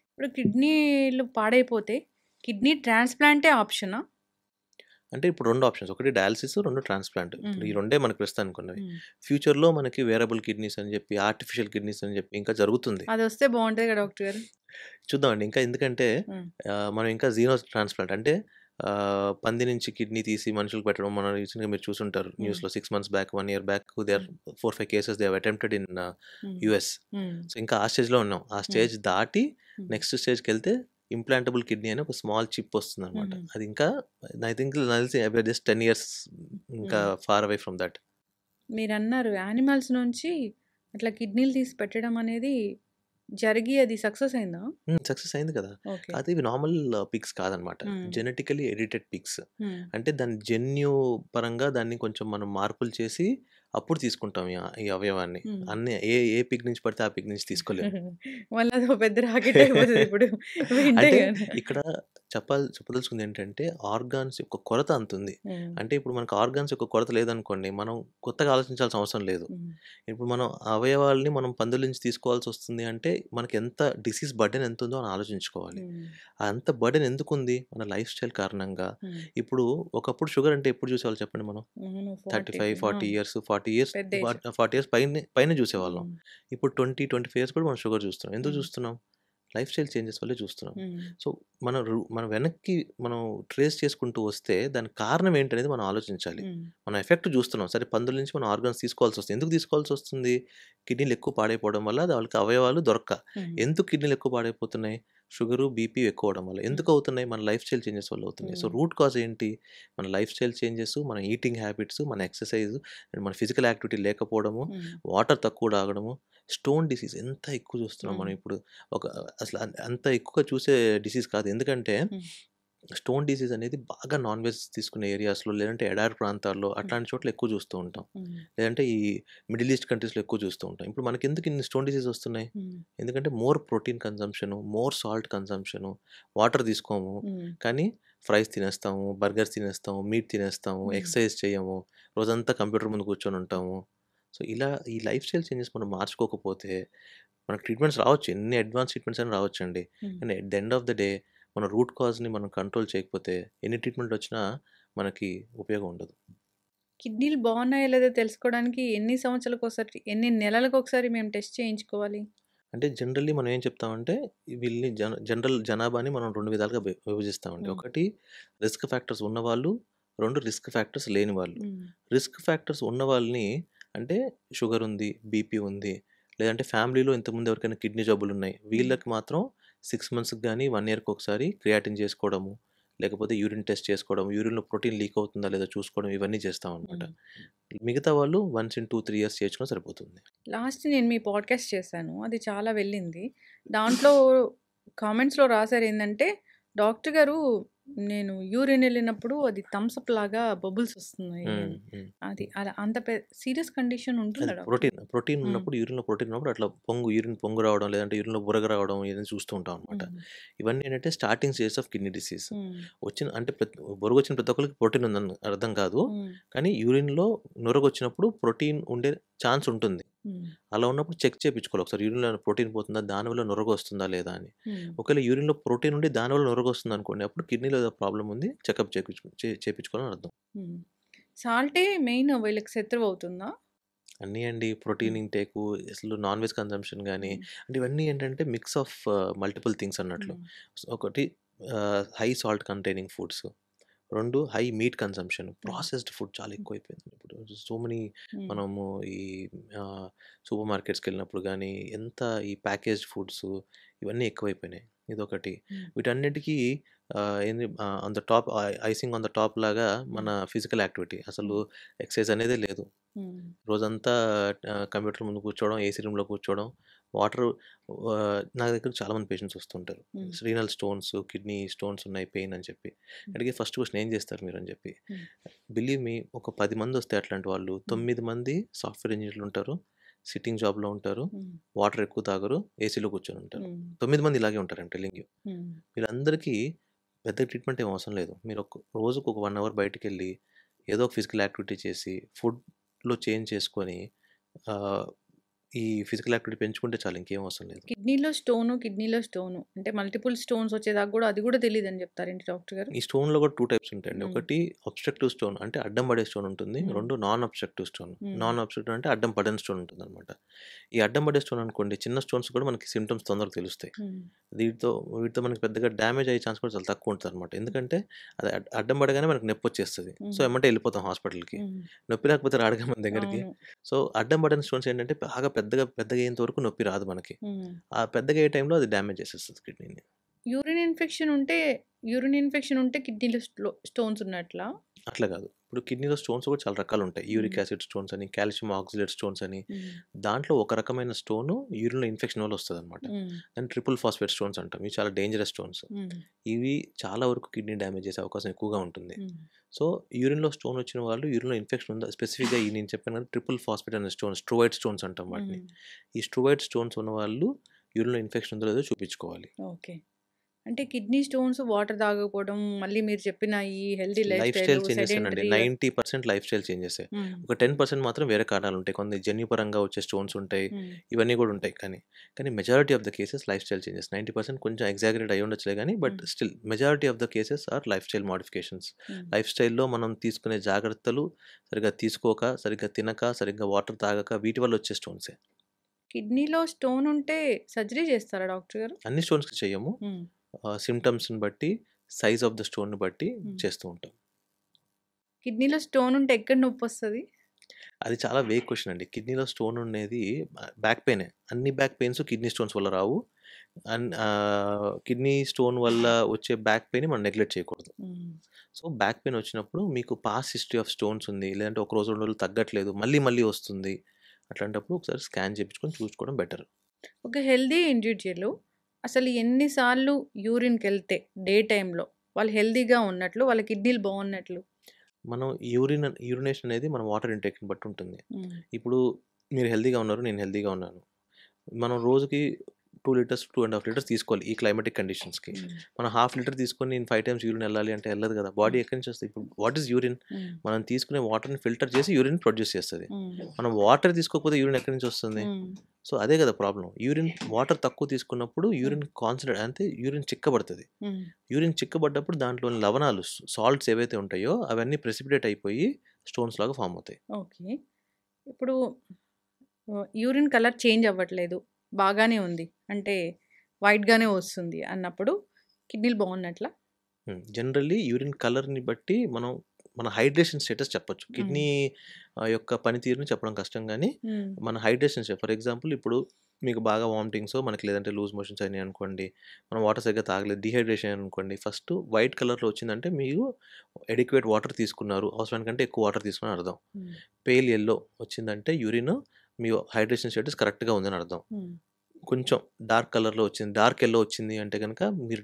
ఇప్పుడు కిడ్నీలు పాడైపోతే కిడ్నీ ట్రాన్స్ప్లాంటే ఆప్షనా? అంటే ఇప్పుడు 2 ఆప్షన్స్, ఒకటి డయాలసిస్, 2 ట్రాన్స్ప్లాంట్. ఇప్పుడు ఈ రెండే మనకు ప్రస్తుతానికి ఉన్నవి. ఫ్యూచర్లో మనకి వేరబుల్ కిడ్నీస్ అని చెప్పి, ఆర్టిఫిషియల్ కిడ్నీస్ అని చెప్పి ఇంకా జరుగుతుంది. అది వస్తే బాగుంటుంది కదా డాక్టర్ గారు. చూద్దామండి ఇంకా, ఎందుకంటే మనం ఇంకా జీనో ట్రాన్స్ప్లాంట్ అంటే పంది నుంచి కిడ్నీ తీసి మనుషులకు పెట్టడం, మనం రీసెంట్గా మీరు చూసుంటారు న్యూస్లో 6 months back, 1 year back they are 4-5 cases they have attempted in US. So ఇంకా ఆ స్టేజ్లో ఉన్నాం. ఆ స్టేజ్ దాటి నెక్స్ట్ స్టేజ్కి వెళ్తే ఇంప్లాంటబుల్ కిడ్నీ అని ఒక స్మాల్ చిప్ వస్తుంది అనమాట. అది ఇంకా ఐ థింక్ జస్ట్ 10 years ఇంకా ఫార్ అవే ఫ్రమ్ దట్. మీరు అన్నారు యానిమల్స్ నుంచి అట్లా కిడ్నీలు తీసి పెట్టడం అనేది జరిగి అది సక్సెస్ అయిందా? సక్సెస్ అయింది కదా. అది ఇవి నార్మల్ పిగ్స్ కాదనమాట, జెనెటికలీ ఎడిటెడ్ పిగ్స్. అంటే దాని జన్యు పరంగా దాన్ని కొంచెం మనం మార్పులు చేసి అప్పుడు తీసుకుంటాం ఈ అవయవాన్ని. అన్ని ఏ పిగ్ నుంచి పడితే ఆ పిగ్ నుంచి తీసుకోలేము. అంటే ఇక్కడ చెప్పదలుచుకుంది ఏంటంటే ఆర్గాన్స్ యొక్క కొరత అంత ఉంది. అంటే ఇప్పుడు మనకు ఆర్గాన్స్ యొక్క కొరత లేదనుకోండి, మనం కొత్తగా ఆలోచించాల్సిన అవసరం లేదు. ఇప్పుడు మనం అవయవాల్ని మనం పందుల నుంచి తీసుకోవాల్సి వస్తుంది అంటే మనకి ఎంత డిసీజ్ బర్డెన్ ఎంత ఉందో అని ఆలోచించుకోవాలి. అంత బర్డెన్ ఎందుకు ఉంది? మన లైఫ్ స్టైల్ కారణంగా. ఇప్పుడు ఒకప్పుడు షుగర్ అంటే ఎప్పుడు చూసేవాళ్ళు చెప్పండి, మనం 35-40 years పైన చూసేవాళ్ళం. ఇప్పుడు 20-25 years కూడా మనం షుగర్ చూస్తున్నాం. ఎందుకు చూస్తున్నాం? లైఫ్ స్టైల్ చేంజెస్ వల్లే చూస్తున్నాం. సో మనం వెనక్కి మనం ట్రేస్ చేసుకుంటూ వస్తే దానికి కారణం ఏంటనేది మనం ఆలోచించాలి. మనం ఎఫెక్ట్ చూస్తున్నాం. సరే, పందుల నుంచి మనం ఆర్గాన్స్ తీసుకోవాల్సి వస్తుంది. ఎందుకు తీసుకోవాల్సి వస్తుంది? కిడ్నీలు ఎక్కువ పాడైపోవడం వల్ల వాళ్ళకి అవయవాలు దొరక్క. ఎందుకు కిడ్నీలు ఎక్కువ పాడైపోతున్నాయి? షుగరు, బీపీ ఎక్కువ అవడం వల్ల. ఎందుకు అవుతున్నాయి? మన లైఫ్ స్టైల్ చేంజెస్ వల్ల అవుతున్నాయి. సో రూట్ కాజ్ ఏంటి? మన లైఫ్ స్టైల్ చేంజెస్, మన ఈటింగ్ హ్యాబిట్స్, మన ఎక్సర్సైజ్ అండ్ మన ఫిజికల్ యాక్టివిటీ లేకపోవడము, వాటర్ తక్కువ తాగడము. స్టోన్ డిసీజ్ ఎంత ఎక్కువ చూస్తున్నాం మనం ఇప్పుడు. అసలు అంత ఎక్కువగా చూసే డిసీజ్ కాదు. ఎందుకంటే స్టోన్ డిసీజ్ అనేది బాగా నాన్ వెజ్ తీసుకునే ఏరియాస్‌లో లేదంటే ఎడారి ప్రాంతాల్లో హ్మ్. అట్లాంటి చోట్ల ఎక్కువ చూస్తూ ఉంటాం. హ్మ్. లేదంటే ఈ మిడిల్ ఈస్ట్ కంట్రీస్‌లో ఎక్కువ చూస్తూ ఉంటాం. ఇప్పుడు మనకెందుకు ఇన్ని స్టోన్ డిసీజ్ వస్తున్నాయి? హ్మ్. ఎందుకంటే more protein consumption, more salt consumption, water తీసుకోము. హ్మ్. కానీ ఫ్రైస్ తినేస్తాము, బర్గర్స్ తినేస్తాము, మీట్ తినేస్తాము, హ్మ్. ఎక్సర్సైజ్ చేయము, రోజంతా కంప్యూటర్ ముందు కూర్చొని ఉంటాము. సో, ఇలా ఈ లైఫ్ స్టైల్ చేంజెస్ మనం మార్చుకోకపోతే మనకు ట్రీట్మెంట్స్ రావచ్చు. ఎన్ని అడ్వాన్స్ ట్రీట్మెంట్స్ అయినా రావచ్చండి. హ్మ్. కానీ at the end of the day మన రూట్ కాజ్‌ని మనం కంట్రోల్ చేయకపోతే ఎన్ని ట్రీట్మెంట్‌లొచ్చినా మనకి ఉపయోగం ఉండదు. కిడ్నీలు బాగున్నాయో లేదో తెలుసుకోవడానికి ఎన్ని సంవత్సరాలకోసారి, ఎన్ని నెలలకొకసారి మేము టెస్ట్ చేయించుకోవాలి? అంటే జనరల్లీ మనం ఏం చెప్తామంటే వీళ్ళని జనరల్ జనాభాని మనం 2 విధాలుగా విభజిస్తామండి. హ్మ్. ఒకటి రిస్క్ ఫ్యాక్టర్స్ ఉన్నవాళ్ళు, 2 రిస్క్ ఫ్యాక్టర్స్ లేని వాళ్ళు. హ్మ్. రిస్క్ ఫ్యాక్టర్స్ ఉన్న వాళ్ళని అంటే షుగర్ ఉంది, బీపీ ఉంది, లేదంటే ఫ్యామిలీలో ఇంతకుముందు ఎవరికైనా కిడ్నీ జబ్బులున్నాయి. హ్మ్. వీళ్ళకి మాత్రం 6 మంత్స్‌కి గానీ, 1 ఇయర్‌కి ఒకసారి క్రియాటిన్ చేసుకోవడము, లేకపోతే యూరిన్ టెస్ట్ చేసుకోవడం, యూరిన్‌లో ప్రోటీన్ లీక్ అవుతుందా లేదా చూసుకోవడం ఇవన్నీ చేస్తామనమాట. హ్మ్. మిగతా వాళ్ళు వన్స్ ఇన్ 2, 3 ఇయర్స్ చేయించుకున్నా సరిపోతుంది. లాస్ట్ నేను మీ పాడ్‌కాస్ట్ చేశాను. అది చాలా వెళ్ళింది. దాంట్లో కామెంట్స్‌లో రాసారేందంటే, డాక్టర్ గారు నేను యూరిన్ ఎళ్ళినప్పుడు అది థమ్స్ అప్ లాగా బబుల్స్ వస్తున్నాయి హ్మ్. అని. హ్మ్. అది అలా అంత సీరియస్ కండిషన్ అది ఉంటుందా డాక్టర్ గారు? ప్రోటీన్ హ్మ్. ఉన్నప్పుడు యూరిన్‌లో ప్రోటీన్ ఉన్నప్పుడు అట్లా యూరిన్ పొంగు రావడం, లేదంటే యూరిన్‌లో బురగ రావడం ఇవన్నీ చూస్తూ ఉంటాం అనమాట. హ్మ్. ఇవన్నీ ఏంటంటే starting stages of kidney disease. హ్మ్. అంటే బురగొచ్చిన ప్రతి ఒక్కళ్ళకి ప్రోటీన్ ఉందని అర్థం కాదు. హ్మ్. కానీ యూరిన్‌లో నురగొచ్చినప్పుడు ప్రోటీన్ ఉండే ఛాన్స్ ఉంటుంది. హ్మ్. అలా ఉన్నప్పుడు చెక్ చేపించుకోవాలి ఒకసారి యూరిన్‌లో ఏమైనా ప్రోటీన్ పోతుందా? దానివల్ల నురగొస్తుందా లేదా అని. హ్మ్. ఒకవేళ యూరిన్‌లో ప్రోటీన్ ఉండి దానివల్ల నురగొస్తుందనుకోండి, అప్పుడు కిడ్నీలో ఏదో ప్రాబ్లమ్ ఉంది. చెకప్ చేపించుకోవాలని అర్థం. హ్మ్. సాల్టే మెయిన్ వీళ్ళకి శత్రువు అవుతుందా? అన్నీ అండి. హ్మ్. ప్రోటీన్ ఇంటేకు, అసలు నాన్ వెజ్ కన్జంప్షన్ గానీ, హ్మ్. అంటే ఇవన్నీ ఏంటంటే మిక్స్ ఆఫ్ మల్టిపుల్ థింగ్స్ అన్నట్లు. హ్మ్. ఒకటి high salt containing foods. 2 high meet consumption. హ్మ్. ప్రాసెస్డ్ ఫుడ్ చాలా హ్మ్. ఎక్కువైపోయింది. ఇప్పుడు సో మెనీ హ్మ్. మనము ఈ ఆహ్, సూపర్ మార్కెట్స్‌కెళ్ళినప్పుడు గానీ, ఎంత ఈ ప్యాకేజ్డ్ ఫుడ్స్ ఇవన్నీ ఎక్కువైపోయినాయి. ఇదొకటి. హ్మ్. వీటన్నిటికి on the top icing on the top లాగా మన హ్మ్. Physical activity. అసలు హ్మ్. ఎక్సర్సైజ్ అనేదే లేదు. హ్మ్. రోజంతా కంప్యూటర్ ముందు కూర్చోవడం, ఏసీ రూమ్‌లో కూర్చోవడం, వాటర్ నా దగ్గర చాలామంది పేషెంట్స్ వస్తుంటారు. హ్మ్. రీనల్ స్టోన్స్, కిడ్నీ స్టోన్స్ ఉన్నాయి పెయిన్ అని చెప్పి. హ్మ్. అడిగే ఫస్ట్ క్వెషన్ ఏం చేస్తారు మీరు అని చెప్పి. హ్మ్. బిలీవ్ మీ ఒక 10 మంది వస్తే అట్లాంటి వాళ్ళు, హ్మ్. 9 మంది సాఫ్ట్‌వేర్ ఇంజినీర్లు ఉంటారు. సిట్టింగ్ జాబ్‌లో ఉంటారు. హ్మ్. వాటర్ ఎక్కువ తాగరు. ఏసీలో కూర్చొని ఉంటారు. హ్మ్. 9 మంది ఇలాగే ఉంటారు ఐయామ్ టెల్లింగ్ యూ. హ్మ్. వీళ్ళందరికీ పెద్ద ట్రీట్మెంట్ ఏం అవసరం లేదు. మీరు రోజుకు ఒక 1 అవర్ బయటికెళ్ళి ఏదో ఒక ఫిజికల్ యాక్టివిటీ చేసి, ఫుడ్‌లో చేంజ్ చేసుకొని ఆహ్, ఈ ఫిజికల్ యాక్టివిటీ పెంచుకుంటే చాలు ఇంకేం అవసరం లేదు. కిడ్నీలో స్టోను. అంటే మల్టిపుల్ స్టోన్స్ వచ్చేదాకా గూడా అది గూడా తెలీదని జెప్తారేంటి డాక్టర్ గారు? ఈ స్టోన్‌లో కూడా 2 టైప్స్ ఉంటాయండి. హ్మ్. ఒకటి అబ్స్ట్రక్టివ్ స్టోన్ అంటే అడ్డం పడే స్టోన్ ఉంటుంది. హ్మ్. 2 నాన్ అబ్స్ట్రక్టివ్ స్టోన్. హ్మ్. నాన్ అబ్స్ట్రక్టివ్ అంటే అడ్డం పడని స్టోన్ ఉంటుందన్నమాట. ఈ అడ్డం పడే స్టోన్ అనుకోండి చిన్న స్టోన్స్ కూడా మనకి సింప్టమ్స్ తొందరగా తెలుస్తాయి. హ్మ్. వీటితో మనకి పెద్దగా డ్యామేజ్ అయ్యే ఛాన్స్ కూడా చాలా తక్కువ ఉంటదన్నమాట. ఎందుకంటే అది అడ్డం పడగానే మనకు నొప్పొచ్చేస్తది. సో, హ్మ్. ఎమ్మటే ఎళ్ళిపోతాం హాస్పిటల్‌కి. హ్మ్. నొప్పి రాకపోతే రాడుగా మన దగ్గరికి. అవును. సో, అడ్డం పడని స్టోన్స్ ఏంటంటే బాగా పెద్దగా అయ్యేంత వరకు నొప్పి రాదు మనకి. హ్మ్. ఆ పెద్దగా అయ్యే టైంలో అది డ్యామేజ్ చేసేస్తది కిడ్నీని. యూరిన్ ఇన్ఫెక్షన్ ఉంటే కిడ్నీలో స్టోన్స్ ఉన్నట్లా? అట్లా కాదు. ఇప్పుడు కిడ్నీలో స్టోన్స్ కూడా చాలా రకాలుంటాయి. యూరిక్ హ్మ్. యాసిడ్ స్టోన్స్ అని, కాల్షియం ఆక్సాలేట్ స్టోన్స్ అని. హ్మ్. దాంట్లో ఒక రకమైన స్టోను యూరిన్‌లో ఇన్ఫెక్షన్ వల్ల వస్తదనమాట. హ్మ్. దాన్ని ట్రిపుల్ ఫాస్ఫేట్ స్టోన్స్ అంటాం. ఇవి చాలా డేంజరస్ స్టోన్స్. హ్మ్. ఇవి చాలా వరకు కిడ్నీ డ్యామేజ్ చేసే అవకాశం ఎక్కువగా ఉంటుంది. హ్మ్. సో, యూరిన్‌లో స్టోన్ వచ్చిన వాళ్ళు యూరిన్‌లో ఇన్ఫెక్షన్ ఉందా స్పెసిఫిక్‌గా ఈ నేను చెప్పాను కదా! ట్రిపుల్ ఫాస్ఫేట్ అనే స్టోన్స్, స్ట్రోయిడ్ స్టోన్స్ అంటాం వాటిని. హ్మ్. ఈ స్ట్రోయిడ్ స్టోన్స్ ఉన్నవాళ్ళు యూరిన్‌లో ఇన్ఫెక్షన్ ఉందో లేదో చూపించుకోవాలి. ఓకే. అంటే కిడ్నీ స్టోన్స్, వాటర్ తాగకపోవడం, మళ్ళీ మీరు చెప్పిన ఈ healthy life life style, style చేంజెసేనండి. సెడెంటరీగా 90% లైఫ్ స్టైల్ చేంజెసే. హ్మ్. ఒక 10% మాత్రం వేరే కారణాలుంటాయి. కొన్ని జన్యుపరంగా వచ్చే స్టోన్స్ ఉంటాయి. హ్మ్. ఇవన్నీ గూడా ఉంటాయి కానీ majority of the cases life style changes. 90% కొంచెం ఎగ్జాగరేట్ అయ్యుండొచ్చులే గానీ, but hmm. Still majority of the cases are life style modifications. Hmm. Life స్టైల్‌లో మనం తీసుకునే జాగ్రత్తలు సరిగ్గా తీసుకోక, సరిగ్గా తినక, సరిగ్గా వాటర్ తాగక వీటి వల్ల వచ్చే స్టోన్సే. కిడ్నీలో స్టోన్ ఉంటే సర్జరీ చేస్తారా డాక్టర్ గారు? అన్ని స్టోన్స్‌కి చెయ్యము. హ్మ్. సింప్టమ్స్‌ని బట్టి, సైజ్ ఆఫ్ ద స్టోన్‌ని బట్టి హ్మ్. చేస్తూ ఉంటాం. కిడ్నీలో స్టోన్ ఉంటే ఎక్కడ నొప్పొస్తది? అది చాలా వేగ్ క్వెషన్ అండి. కిడ్నీలో స్టోన్ ఉండేది బ్యాక్ పెయినే. అన్ని బ్యాక్ పెయిన్స్ కిడ్నీ స్టోన్స్ వల్ల రావు. కిడ్నీ స్టోన్ వల్ల వచ్చే బ్యాక్ పెయిన్‌ని మనం నెగ్లెక్ట్ చేయకూడదు. హ్మ్. సో, బ్యాక్ పెయిన్ వచ్చినప్పుడు మీకు పాస్ట్ హిస్టరీ ఆఫ్ స్టోన్స్ ఉంది. లేదంటే ఒక రోజు 2 రోజులు తగ్గట్లేదు. మళ్ళీ వస్తుంది. అట్లాంటప్పుడు ఒకసారి స్కాన్ చేపించుకొని చూసుకోవడం బెటర్. ఒక హెల్తీ ఇండివిడ్యువల్ అసలు ఎన్ని సార్లు యూరిన్‌కెళ్తే డే టైమ్‌లో వాళ్ళు హెల్తీగా ఉన్నట్లు, వాళ్ళ కిడ్నీలు బాగున్నట్లు? మనం యూరినేషన్ అనేది మన వాటర్ ఇంటేక్‌ని బట్టి ఉంటుంది. హ్మ్. ఇప్పుడు మీరు హెల్తీగా ఉన్నారు. నేను హెల్తీగా ఉన్నాను. మనం రోజుకి 2 లీటర్స్, 2½ లీటర్స్ తీసుకోవాలి ఈ క్లైమాటిక్ కండిషన్స్‌కి. హ్మ్. మనం హాఫ్ లీటర్ తీసుకొని నేను 5 టైమ్స్ యూరిన్ ఎళ్ళాలి అంటే ఎళ్ళదు కదా! బాడీ ఎక్కడి నుంచి వస్తది? ఇప్పుడు వాట్ ఈస్ యూరిన్? హ్మ్. మనం తీసుకునే వాటర్‌ని ఫిల్టర్ చేసి యూరిన్ ప్రొడ్యూస్ చేస్తది. హ్మ్. మనం వాటర్ తీసుకోకపోతే యూరిన్ ఎక్కడి నుంచి వస్తుంది? హ్మ్. సో, అదే కదా ప్రాబ్లమ్. వాటర్ తక్కువ తీసుకున్నప్పుడు హ్మ్. యూరిన్ కాన్సంట్రేట్ అంటే యూరిన్ చిక్కబడతది. హ్మ్. యూరిన్ చిక్కబడ్డప్పుడు దాంట్లోని లవణాలు సాల్ట్స్ ఏవైతే ఉంటాయో అవన్నీ ప్రెసిపిటేట్ అయిపోయి స్టోన్స్ లాగా ఫార్మ్ అవుతాయి. ఓకే. ఇప్పుడు యూరిన్ కలర్ చేంజ్ అవ్వట్లేదు. బాగానే ఉంది. అంటే వైట్‌గానే వస్తుంది అన్నప్పుడు కిడ్నీలు బాగున్నట్లా? జనరల్లీ యూరిన్ కలర్‌ని బట్టి మన హైడ్రేషన్ స్టేటస్ చెప్పొచ్చు. హ్మ్. కిడ్నీ యొక్క పనితీరుని చెప్పడం కష్టం గానీ, హ్మ్. మన హైడ్రేషన్ ఫర్ ఎగ్జాంపుల్ ఇప్పుడు మీకు బాగా వామిటింగ్సో, మనకి లేదంటే లూజ్ మోషన్స్ అయినాయనుకోండి, మనం వాటర్ సరిగ్గా తాగలేదు, డీహైడ్రేషన్ అయ్యారనుకోండి, ఫస్ట్ వైట్ కలర్‌లో వచ్చిందంటే మీరు అడిక్వేట్ వాటర్ తీసుకున్నారు. అవసరానికంటే ఎక్కువ వాటర్ తీసుకున్నారని అర్థం. హ్మ్. పేల్ యెల్లో వచ్చిందంటే యూరిన్ మీ హైడ్రేషన్ స్టేటస్ కరెక్ట్‌గా ఉందని అర్థం. హ్మ్. కొంచెం డార్క్ కలర్‌లో వచ్చింది, డార్క్ యెల్లో వచ్చింది అంటే గనక మీరు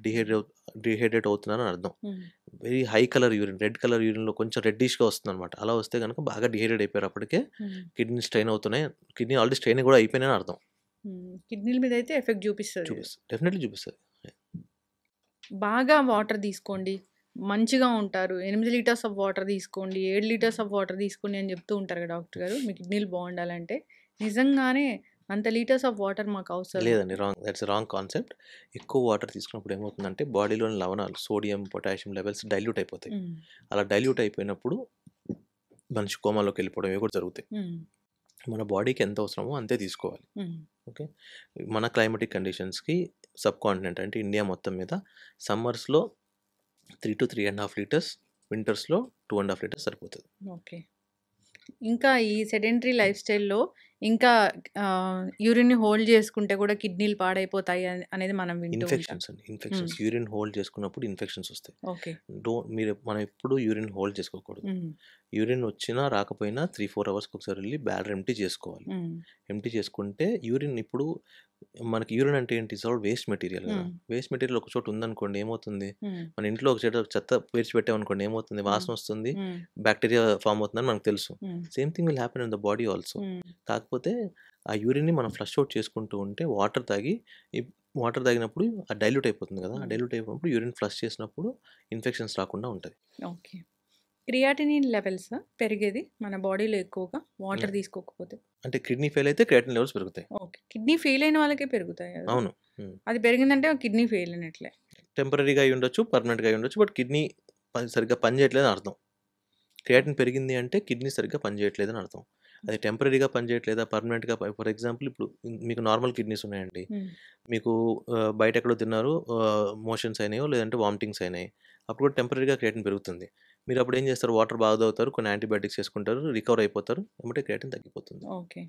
డీహైడ్రేట్ అవుతున్నారని అర్థం. హ్మ్. Very high colour urine, red colour యూరిన్‌లో కొంచెం రెడ్డిష్‌గా వస్తుందనమాట. అలా వస్తే గనక బాగా డీహైడ్రేట్ అయిపోయారు అప్పటికే. హ్మ్. కిడ్నీ స్ట్రెయిన్ అవుతున్నాయి. కిడ్నీ ఆల్రెడీ స్ట్రెయిన్ కూడా అయిపోయినాయని అర్థం. హ్మ్. కిడ్నీల మీద అయితే ఎఫెక్ట్ చూపిస్తది ఇది. చూపిస్తది. డెఫినెట్‌లీ చూపిస్తది. బాగా వాటర్ తీసుకోండి. మంచిగా ఉంటారు. 8 లీటర్స్ ఆఫ్ వాటర్ తీసుకోండి. 7 లీటర్స్ ఆఫ్ వాటర్ తీసుకోండి అని చెప్తూ ఉంటారు కదా డాక్టర్ గారు. మీ కిడ్నీలు బాగుండాలంటే. నిజంగానే అంత లీటర్స్ ఆఫ్ వాటర్ మాకు అవసరమా? లేదండి. That's wrong concept. ఎక్కువ వాటర్ తీసుకున్నప్పుడు ఏమవుతుందంటే బాడీలోని లవణాలు సోడియం, పొటాషియం లెవెల్స్ డైల్యూట్ అయిపోతాయి. హ్మ్. అలా డైల్యూట్ అయిపోయినప్పుడు మనిషి కోమాలోకి వెళ్ళిపోవడం ఇవి కూడా జరుగుతాయి. హ్మ్. మన బాడీకి ఎంత అవసరమో అంతే తీసుకోవాలి. హ్మ్. ఓకే. మన క్లైమాటిక్ కండిషన్స్‌కి సబ్ కాంటినెంట్ అంటే ఇండియా మొత్తం మీద సమ్మర్స్‌లో 3-3½ లీటర్స్, వింటర్స్‌లో 2½ లీటర్స్ సరిపోతది. ఓకే. ఇంకా ఈ సెడెంటరీ లైఫ్ స్టైల్‌లో ఇంకా యూరిన్‌ని హోల్డ్ చేసుకుంటే కూడా కిడ్నీలు పాడైపోతాయి అనేది మనం వింటూ ఉంటాం. ఇన్ఫెక్షన్స్ అండి. హ్మ్. ఇన్ఫెక్షన్స్. యూరిన్ హోల్డ్ చేసుకున్నప్పుడు ఇన్ఫెక్షన్స్ వస్తాయి. ఓకే. మనం ఎప్పుడూ యూరిన్ హోల్డ్ చేసుకోకూడదు. హ్మ్. యూరిన్ వచ్చినా రాకపోయినా 3-4 అవర్స్‌కి ఒకసారి వెళ్లి బ్లాడర్ ఎంప్టీ చేసుకోవాలి. హ్మ్. ఎంప్టీ చేసుకుంటే ఇప్పుడు మనకి యూరిన్ అంటే ఏంటి? ఇట్స్ ఆల్ వేస్ట్ మెటీరియల్ కదా! హ్మ్. వేస్ట్ మెటీరియల్ ఒక చోట ఉందనుకోండి ఏమవుతుంది? హ్మ్. మన ఇంట్లో ఒక చెత్త పేర్చి పెట్టామనుకోండి ఏమవుతుంది? హ్మ్. వాసన వస్తుంది. హ్మ్. బాక్టీరియా ఫార్మ్ అవుతుందని మనకు తెలుసు. హ్మ్. Same thing will happen in the body also. హ్మ్. కాకపోతే ఆ యూరిన్‌ని మనం ఫ్లష్ ఔట్ చేసుకుంటూ ఉంటే వాటర్ తాగినప్పుడు అది డైల్యూట్ అయిపోతుంది కదా! ఆ హ్మ్. డైల్యూట్ అయిపోయినప్పుడు యూరిన్ ఫ్లష్ చేసినప్పుడు ఇన్ఫెక్షన్స్ రాకుండా ఉంటాయి. ఓకే. క్రియాటినిన్ లెవెల్స్ పెరిగేది మన బాడీలో ఎక్కువగా వాటర్ హ్మ్. తీసుకోకపోతే? అంటే కిడ్నీ ఫెయిల్ అయితే క్రియాటిన్ లెవెల్స్ పెరుగుతాయి. ఓకే. కిడ్నీ ఫెయిల్ అయిన వాళ్ళకే పెరుగుతాయి కదా! అవును. హ్మ్. అది పెరిగిందంటే కిడ్నీ ఫెయిల్ అయినట్లే. టెంపరరీగా అయ్యుండొచ్చు, పర్మనెంట్‌గా అయ్యుండొచ్చు. బట్ కిడ్నీ సరిగ్గా పనిచేయట్లేదని అర్థం. క్రియాటిన్ పెరిగింది అంటే కిడ్నీ సరిగ్గా పనిచేయట్లేదని అర్థం. అది టెంపరరీగా పనిచేయట్లేదా, పర్మనెంట్‌గా ఫర్ ఎగ్జాంపుల్ ఇప్పుడు మీకు నార్మల్ కిడ్నీస్ ఉన్నాయండి. హ్మ్. మీకు బయట ఎక్కడో తిన్నారు, మోషన్స్ అయినాయో లేదంటే వామిటింగ్స్ అయినాయి. అప్పుడు కూడా టెంపరరీగా క్రియాటిన్ పెరుగుతుంది. మీరు అప్పుడు ఏం చేస్తారు? వాటర్ బాగా తాగుతారు, కొన్ని యాంటీబయాటిక్స్ ఏసుకుంటారు, రికవర్ అయిపోతారు. ఎమ్మటే క్రియాటిన్ తగ్గిపోతుంది. ఓకే.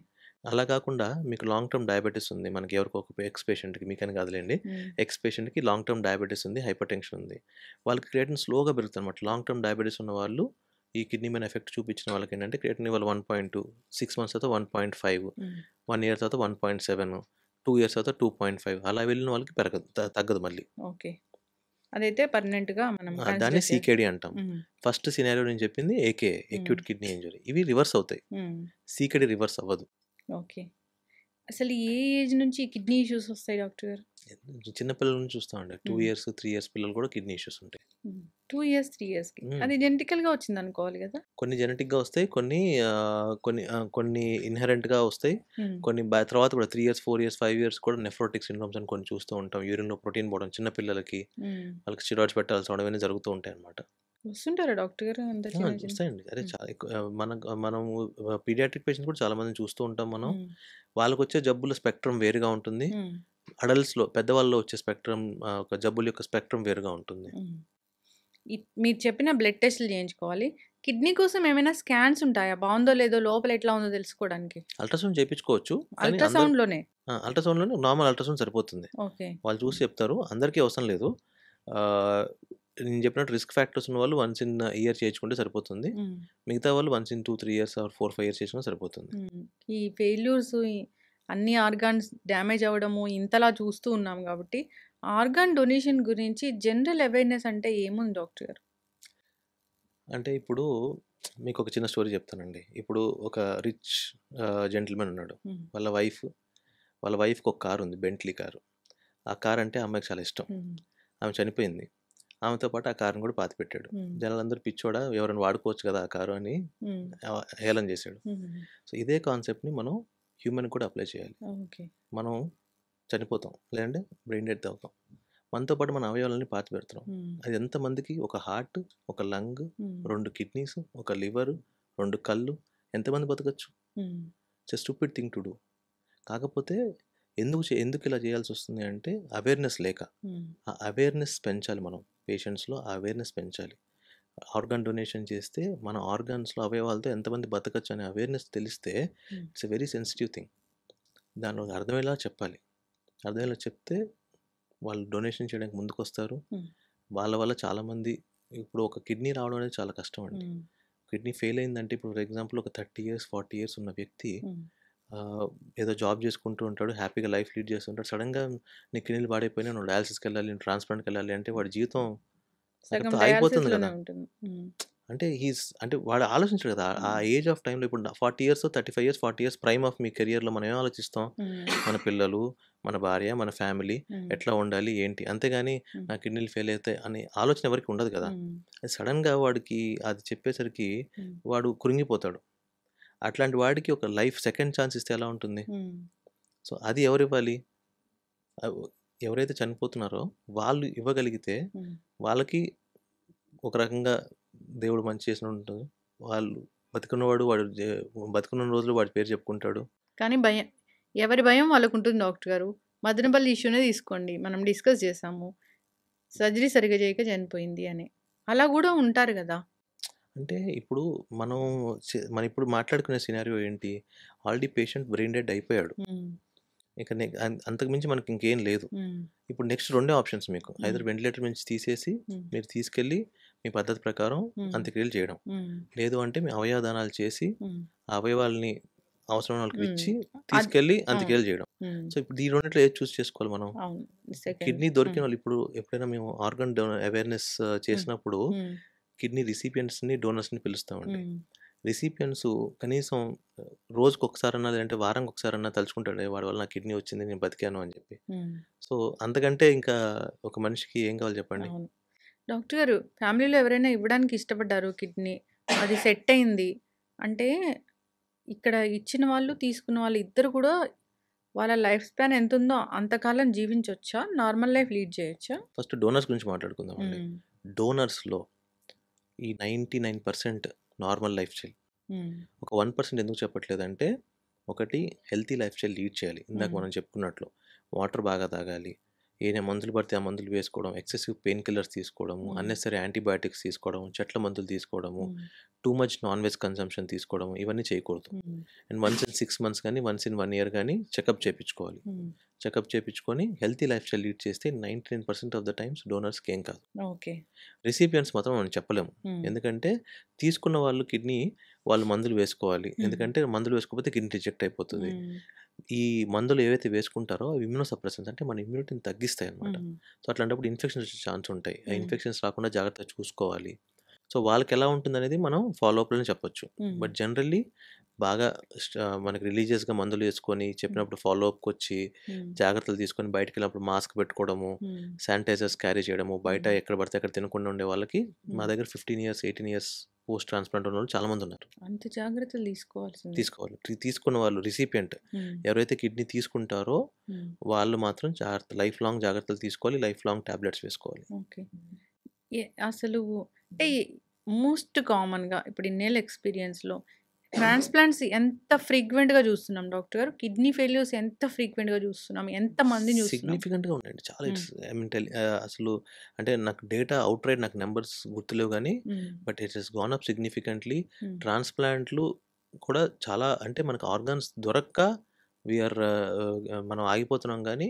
అలా కాకుండా మీకు లాంగ్ టర్మ్ డయాబెటిస్ ఉంది. మనకి ఎవరికో ఒక ఎక్స్ పేషెంట్‌కి, మీకని కాదులెండి. హ్మ్. ఎక్స్ పేషెంట్‌కి లాంగ్ టర్మ్ డయాబెటిస్ ఉంది, హైపర్ టెన్షన్ ఉంది. వాళ్ళకి క్రియాటిన్ స్లోగా పెరుగుతుందన్నమాట. లాంగ్ టర్మ్ డయాబెటిస్ ఉన్నవాళ్ళు ఈ కిడ్నీ మీద ఎఫెక్ట్ చూపించిన వాళ్ళకేంటంటే క్రియాటిన్ లెవెల్ 1.2, 6 మంత్స్ తర్వాత 1.5, హ్మ్. 1 ఇయర్ తర్వాత 1.7, 2 ఇయర్స్ తర్వాత 2.5 అలా వెళ్ళిన వాళ్ళకి పెరగదు. తగ్గదు మళ్ళీ. ఓకే. అదైతే పర్మనెంట్‌గా మనం దాన్ని కన్సిడర్ చేయాలి. సీకేడీ అంటాం. హ్మ్. ఫస్ట్ సినారియో నేను చెప్పింది ఏకే, హ్మ్. Acute kidney injury. ఇవి రివర్స్ అవుతాయి. హ్మ్. సీకేడీ రివర్స్ అవ్వదు. ఓకే. అసలు ఏ ఏజ్ నుంచి కిడ్నీ ఇష్యూస్ వస్తాయి డాక్టర్ గారు? చిన్న పిల్లల నుంచి చూస్తామండి. 2 హ్మ్. ఇయర్స్, 3 ఇయర్స్ పిల్లలు కూడా కిడ్నీ ఇష్యూస్ ఉంటాయి. 2 ఇయర్స్, 3 ఇయర్స్‌కి. హ్మ్. అది జెనెటికల్‌గా వచ్చిందనుకోవాలి గదా! కొన్ని జెనెటిక్‌గా వస్తాయి. కొన్ని ఇన్‌హెరెంట్‌గా వస్తాయి. హ్మ్. కొన్ని తర్వాత కూడా 3 ఇయర్స్, 4 ఇయర్స్, 5 ఇయర్స్ కూడా నెఫ్రోటిక్ సిండ్రోమ్స్ అని కొన్ని చూస్తూ ఉంటాం. యూరిన్‌లో ప్రోటీన్ పోవడం చిన్న పిల్లలకి, హ్మ్. వాళ్ళకి స్టెరాయిడ్స్ పెట్టాల్సి రావడం ఇవన్నీ జరుగుతూ ఉంటాయన్నమాట. వస్తుంటారా డాక్టర్ గారు అంత చిన్న చిన్న? వస్తాయండి. అదే హ్మ్. చాలా ఎక్కువ మనము పీడియాట్రిక్ పేషెంట్స్ కూడా చాలా మందిని చూస్తూ ఉంటాం మనం. హ్మ్. వాళ్ళకొచ్చే జబ్బుల స్పెక్ట్రమ్ వేరుగా ఉంటుంది. హ్మ్. అడల్ట్స్‌లో పెద్దవాళ్ళలో వచ్చే స్పెక్ట్రమ్ ఒక జబ్బుల యొక్క స్పెక్ట్రమ్ వేరుగా ఉంటుంది. హ్మ్. మీరు చెప్పిన బ్లడ్ టెస్ట్‌లు చేయించుకోవాలి. కిడ్నీ కోసం ఏమైనా స్కాన్స్ ఉంటాయా? బావుందో లేదో లోపల ఎట్లా ఉందో తెలుసుకోవడానికి? అల్ట్రాసౌండ్ చేపించుకోవచ్చు. కానీ అల్ట్రాసౌండ్‌లోనే? అల్ట్రాసౌండ్‌లోనే నార్మల్ అల్ట్రాసౌండ్ సరిపోతుంది. ఓకే. వాళ్ళు చూసి చెప్తారు. అందరికీ అవసరం లేదు. ఆహ్, నేను చెప్పినట్టు రిస్క్ ఫ్యాక్టర్స్ ఉన్నవాళ్ళు వన్స్ ఇన్ ఇయర్ చేయించుకుంటే సరిపోతుంది. హ్మ్. మిగతా వాళ్ళు once in 2, 3 years or 4, 5 years చేసినా సరిపోతుంది. హ్మ్. ఈ ఫెయిల్యూర్స్ అన్ని ఆర్గాన్స్ డ్యామేజ్ అవ్వడము ఇంతలా చూస్తూ ఉన్నాం కాబట్టి, ఆర్గాన్ డొనేషన్ గురించి జనరల్ అవేర్‌నెస్ అంటే ఏముంది డాక్టర్ గారు? అంటే ఇప్పుడు మీకొక చిన్న స్టోరీ చెప్తానండి. ఇప్పుడు ఒక రిచ్ జెంటిల్‌మెన్ ఉన్నాడు. హ్మ్. వాళ్ళ వైఫ్‌కి ఒక కారు ఉంది. Bentley car. ఆ కార్ అంటే ఆ అమ్మాయికి చాలా ఇష్టం. హ్మ్. ఆమె చనిపోయింది. ఆమెతో పాటు ఆ కారుని కూడా పాతిపెట్టాడు. హ్మ్. జనాలందరూ పిచ్చోడా ఎవరైనా వాడుకోవచ్చు కదా ఆ కారు అని హ్మ్. హేళన చేశాడు. హ్మ్. సో ఇదే కాన్సెప్ట్‌ని మనం హ్యూమన్‌కి కూడా అప్లై చేయాలి. ఓకే. మనం చనిపోతాం. లేదంటే బ్రెయిన్ డెత్ అవుతాం. మనతో పాటు మన అవయవాలన్నీ పాతిపెడుతున్నాం. హ్మ్. అది ఎంతమందికి ఒక హార్ట్, ఒక లంగ్, హ్మ్. 2 కిడ్నీస్, ఒక లివర్, 2 కళ్ళు ఎంతమంది బతకచ్చు? హ్మ్. It's a stupid thing to do. కాకపోతే ఎందుకు ఇలా చేయాల్సొస్తుంది అంటే అవేర్‌నెస్ లేక. హ్మ్. ఆ అవేర్‌నెస్ పెంచాలి మనం. పేషెంట్స్‌లో ఆ అవేర్‌నెస్ పెంచాలి. ఆర్గాన్ డొనేషన్ చేస్తే మన ఆర్గాన్స్‌లో అవయవాలతో ఎంతమంది బతకచ్చు అనే అవేర్‌నెస్ తెలిస్తే హ్మ్. It's a very sensitive thing. దానిలో అర్థమయ్యేలా చెప్పాలి. అర్థమయ్యేలా చెప్తే వాళ్ళు డొనేషన్ చేయడానికి ముందుకొస్తారు. హ్మ్. వాళ్ళ వల్ల చాలామంది ఇప్పుడు ఒక కిడ్నీ రావడం అనేది చాలా కష్టం అండి. హ్మ్. కిడ్నీ ఫెయిల్ అయిందంటే ఇప్పుడు ఫర్ ఎగ్జాంపుల్ ఒక 30 ఇయర్స్, 40 ఇయర్స్ ఉన్న వ్యక్తి హ్మ్. ఏదో జాబ్ చేసుకుంటూ ఉంటాడు. హ్యాపీగా లైఫ్ లీడ్ చేస్తుంటాడు. సడెన్‌గా నీ కిడ్నీలు పాడైపోయినాయి. నువ్వు డయాలిసిస్‌కెళ్ళాలి, నువ్వు ట్రాన్స్‌ప్లాంట్‌కెళ్ళాలి అంటే వాడి జీవితం సగం అక్కడితో అయిపోతుంది డయాలిసిస్‌లోనే కదా! ఉంటుంది. హ్మ్. అంటే వాడు ఆలోచించడు కదా! ఆ హ్మ్. ఏజ్ ఆఫ్ టైమ్‌లో ఇప్పుడు 40 years, 35 years, 40 years prime of మీ కెరియర్‌లో మనం ఏం ఆలోచిస్తాం? హ్మ్. మన పిల్లలు, మన భార్య, మన ఫ్యామిలీ హ్మ్. ఎట్లా ఉండాలి, ఏంటి? అంతేగాని హ్మ్. నా కిడ్నీలు ఫెయిల్ అవుతాయి అనే ఆలోచన ఎవరికీ ఉండదు కదా! హ్మ్. సడెన్‌గా వాడికి అది చెప్పేసరికి హ్మ్. వాడు కృంగిపోతాడు. అట్లాంటి వాడికి ఒక లైఫ్ సెకండ్ ఛాన్స్ ఇస్తే ఎలా ఉంటుంది? హ్మ్. సో, అది ఎవరివ్వాలి? ఆహ్, ఎవరైతే చనిపోతున్నారో వాళ్ళు ఇవ్వగలిగితే హ్మ్. వాళ్ళకి ఒక రకంగా దేవుడు మంచి చేసినట్టుంటుంది. వాళ్ళు బతికున్నవాడు బతికున్న రోజులు వాడి పేరు చెప్పుకుంటాడు. కానీ ఎవరి భయం వాళ్ళకుంటుంది డాక్టర్ గారు. మదనపల్లి ఇష్యూనే తీసుకోండి. మనం డిస్కస్ చేసాము. సర్జరీ సరిగ్గా చేయక చనిపోయింది అని. అలా గూడా ఉంటారు గదా! అంటే ఇప్పుడు మనం మనం ఇప్పుడు మాట్లాడుకునే సినారియో ఏంటి? ఆల్రెడీ పేషెంట్ బ్రెయిన్ డెడ్ అయిపోయాడు. హ్మ్. ఇక అంతకు మించి మనకి ఇంకేం లేదు. హ్మ్. ఇప్పుడు నెక్స్ట్ రెండే ఆప్షన్స్ మీకు. హ్మ్. ఐదర్ వెంటిలేటర్ నుంచి తీసేసి హ్మ్. మీరు తీసుకెళ్ళి మీ పద్ధతి ప్రకారం హ్మ్. అంత్యక్రియలు చేయడం. హ్మ్. లేదు అంటే మీ అవయవ దానాలు చేసి హ్మ్. ఆ అవయవాల్ని అవసరమైన వాళ్ళకి హ్మ్. ఇచ్చి అద్ తీసుకెళ్ళి ఆ! అంత్యక్రియలు చేయడం. హ్మ్. సో, ఇప్పుడు ఈ రెండిట్లో ఏది చూస్ చేసుకోవాలి మనం? అవును. సెకండ్. కిడ్నీ హ్మ్. దొరికిన వాళ్ళు ఇప్పుడు ఎప్పుడైనా మేము ఆర్గాన్ అవేర్‌నెస్ హ్మ్. చేసినప్పుడు హ్మ్. కిడ్నీ రిసిపియెంట్స్‌ని, డోనర్స్‌ని పిలుస్తామండి. హ్మ్. రిసిపియెంట్స్ కనీసం రోజుకొకసారన్నా లేదంటే వారానికొకసారన్నా తలుచుకుంటాడు. వాడి వల్ల నాకు కిడ్నీ వచ్చింది. నేను బతికాను అని చెప్పి. హ్మ్. సో, అంతకంటే ఇంకా ఒక మనిషికి ఏం కావాలి చెప్పండి? అవును. డాక్టర్ గారు ఫ్యామిలీలో ఎవరైనా ఇవ్వడానికి ఇష్టపడ్డారు కిడ్నీ. అది సెట్ అయింది. అంటే ఇక్కడ ఇచ్చిన వాళ్ళు, తీసుకున్న వాళ్ళు ఇద్దరు కూడా వాళ్ళ లైఫ్ స్పాన్ ఎంతుందో అంతకాలం జీవించొచ్చా? నార్మల్ లైఫ్ లీడ్ చేయొచ్చా? ఫస్ట్ డోనర్స్ గురించి మాట్లాడుకుందామండి. హ్మ్. డోనర్స్‌లో ఈ 99% నార్మల్ లైఫ్ స్టైల్. హ్మ్. ఒక 1% ఎందుకు చెప్పట్లేదంటే, ఒకటి హెల్తీ లైఫ్ స్టైల్ లీడ్ చేయాలి. ఇందాక హ్మ్. మనం చెప్పుకున్నట్లు. వాటర్ బాగా తాగాలి. ఏ మందులు పడితే ఆ మందులు వేసుకోవడం, ఎక్సెసివ్ పెయిన్ కిల్లర్స్ తీసుకోవడము, హ్మ్. అన్నెసెసరీ యాంటీబయాటిక్స్ తీసుకోవడం, చెట్ల మందులు తీసుకోవడము, హ్మ్. Too much non veg consumption తీసుకోవడం ఇవన్నీ చేయకూడదు. హ్మ్. అండ్ వన్స్ ఇన్ 6 మంత్స్ కానీ, వన్స్ ఇన్ 1 ఇయర్ కానీ చెకప్ చేపించుకోవాలి. హ్మ్. చెకప్ చేపించుకొని హెల్తీ లైఫ్ స్టైల్ లీడ్ చేస్తే 99% ఆఫ్ ద టైమ్స్ డోనర్స్‌కి ఏం కాదు. ఓకే. రిసిపియెంట్స్ మాత్రం మనం చెప్పలేము. హ్మ్. ఎందుకంటే తీసుకున్న వాళ్ళు కిడ్నీ వాళ్ళు మందులు వేసుకోవాలి. హ్మ్. ఎందుకంటే మందులు వేసుకోకపోతే కిడ్నీ రిజెక్ట్ అయిపోతది. హ్మ్. ఈ మందులు ఏవైతే వేసుకుంటారో అవి ఇమ్యూనో సప్రెసెంట్స్ అంటే మన ఇమ్యూనిటీని తగ్గిస్తాయన్నమాట. హ్మ్. సో, అట్లాంటప్పుడు ఇన్ఫెక్షన్స్ వచ్చే ఛాన్స్ ఉంటాయి. ఆ హ్మ్. ఇన్ఫెక్షన్స్ రాకుండా జాగ్రత్తగా చూసుకోవాలి. సో, వాళ్ళకెలా ఉంటుందనేది మనం ఫాలో అప్‌లోనే చెప్పొచ్చు. హ్మ్. బట్ జనరల్లీ బాగా మనకి రిలీజియస్‌గా మందులు వేసుకొని హ్మ్. చెప్పినప్పుడు ఫాలో అప్‌కొచ్చి హ్మ్. జాగ్రత్తలు తీసుకొని బయటికెళ్ళినప్పుడు మాస్క్ పెట్టుకోవడము, హ్మ్. శానిటైజర్స్ క్యారీ చేయడము, బయట హ్మ్. ఎక్కడ పడితే అక్కడ తినకుండా ఉండే వాళ్ళకి మా హ్మ్. దగ్గర 15 ఇయర్స్, 18 ఇయర్స్ పోస్ట్ ట్రాన్స్‌ప్లాంట్ ఉన్నోళ్ళు చాలామందున్నారు. అంత జాగ్రత్తలు తీసుకోవాల్సిందే. తీసుకోవాలి. తీసుకున్న వాళ్ళు రిసిపియంట్ హ్మ్. ఎవరైతే కిడ్నీ తీసుకుంటారో హ్మ్. వాళ్ళు మాత్రం లైఫ్ లాంగ్ జాగ్రత్తలు తీసుకోవాలి. లైఫ్ లాంగ్ టాబ్లెట్స్ వేసుకోవాలి. ఓకే. అసలు అంటే మోస్ట్ కామన్‌గా ఇప్పుడు ఇన్నేళ్ల ఎక్స్‌పీరియన్స్‌లో ట్రాన్స్‌ప్లాంట్స్ ఎంత ఫ్రీక్వెంట్‌గా చూస్తున్నాం డాక్టర్ గారు? కిడ్నీ ఫెయిల్యూర్స్ ఎంత ఫ్రీక్వెంట్‌గా చూస్తున్నాం? ఎంతమందిని చూస్తున్నాం? సిగ్నిఫికెంట్‌గా ఉన్నాయండి. చాలా హ్మ్. ఇట్స్ ఐ మీన్ అసలు అంటే నాకు డేటా ఔట్‌రైట్ నాకు నంబర్స్ గుర్తులేవు గానీ, హ్మ్. But it has gone up significantly. హ్మ్. ట్రాన్స్‌ప్లాంట్‌లు కూడా చాలా అంటే మనకు ఆర్గాన్స్ దొరక్క వి ఆర్ మనం ఆగిపోతున్నాం గానీ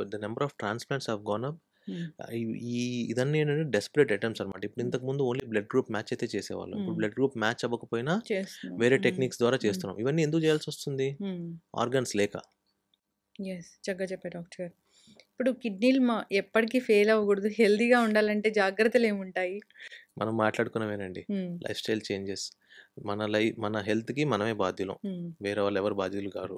the number of transplants have gone up. హ్మ్. ఈ ఈ ఇదన్నీ ఏంటంటే డెస్పరేట్ అటెంప్ట్స్ అనమాట. ఇప్పుడు హ్మ్. ఇంతకుముందు ఓన్లీ బ్లడ్ గ్రూప్ మ్యాచ్ అయితే చేసేవాళ్ళం. ఇప్పుడు హ్మ్. బ్లడ్ గ్రూప్ మ్యాచ్ అవ్వకపోయినా చేస్తున్నాం. వేరే హ్మ్. టెక్నిక్స్ ద్వారా హ్మ్. చేస్తున్నాం. ఇవన్నీ ఎందుకు చేయాల్సొస్తుంది? హ్మ్. ఆర్గాన్స్ లేక. యెస్. చక్కగా చెప్పారు డాక్టర్ గారు. ఇప్పుడు కిడ్నీలు ఎప్పటికీ ఫెయిల్ అవ్వకూడదు. హెల్తీగా ఉండాలంటే జాగ్రత్తలేముంటాయి? మనం మాట్లాడుకున్నవేనండి. హ్మ్. Life style changes. మన హెల్త్‌కి మనమే బాధ్యులం. హ్మ్. వేరే వాళ్ళు ఎవరు బాధ్యులు కారు.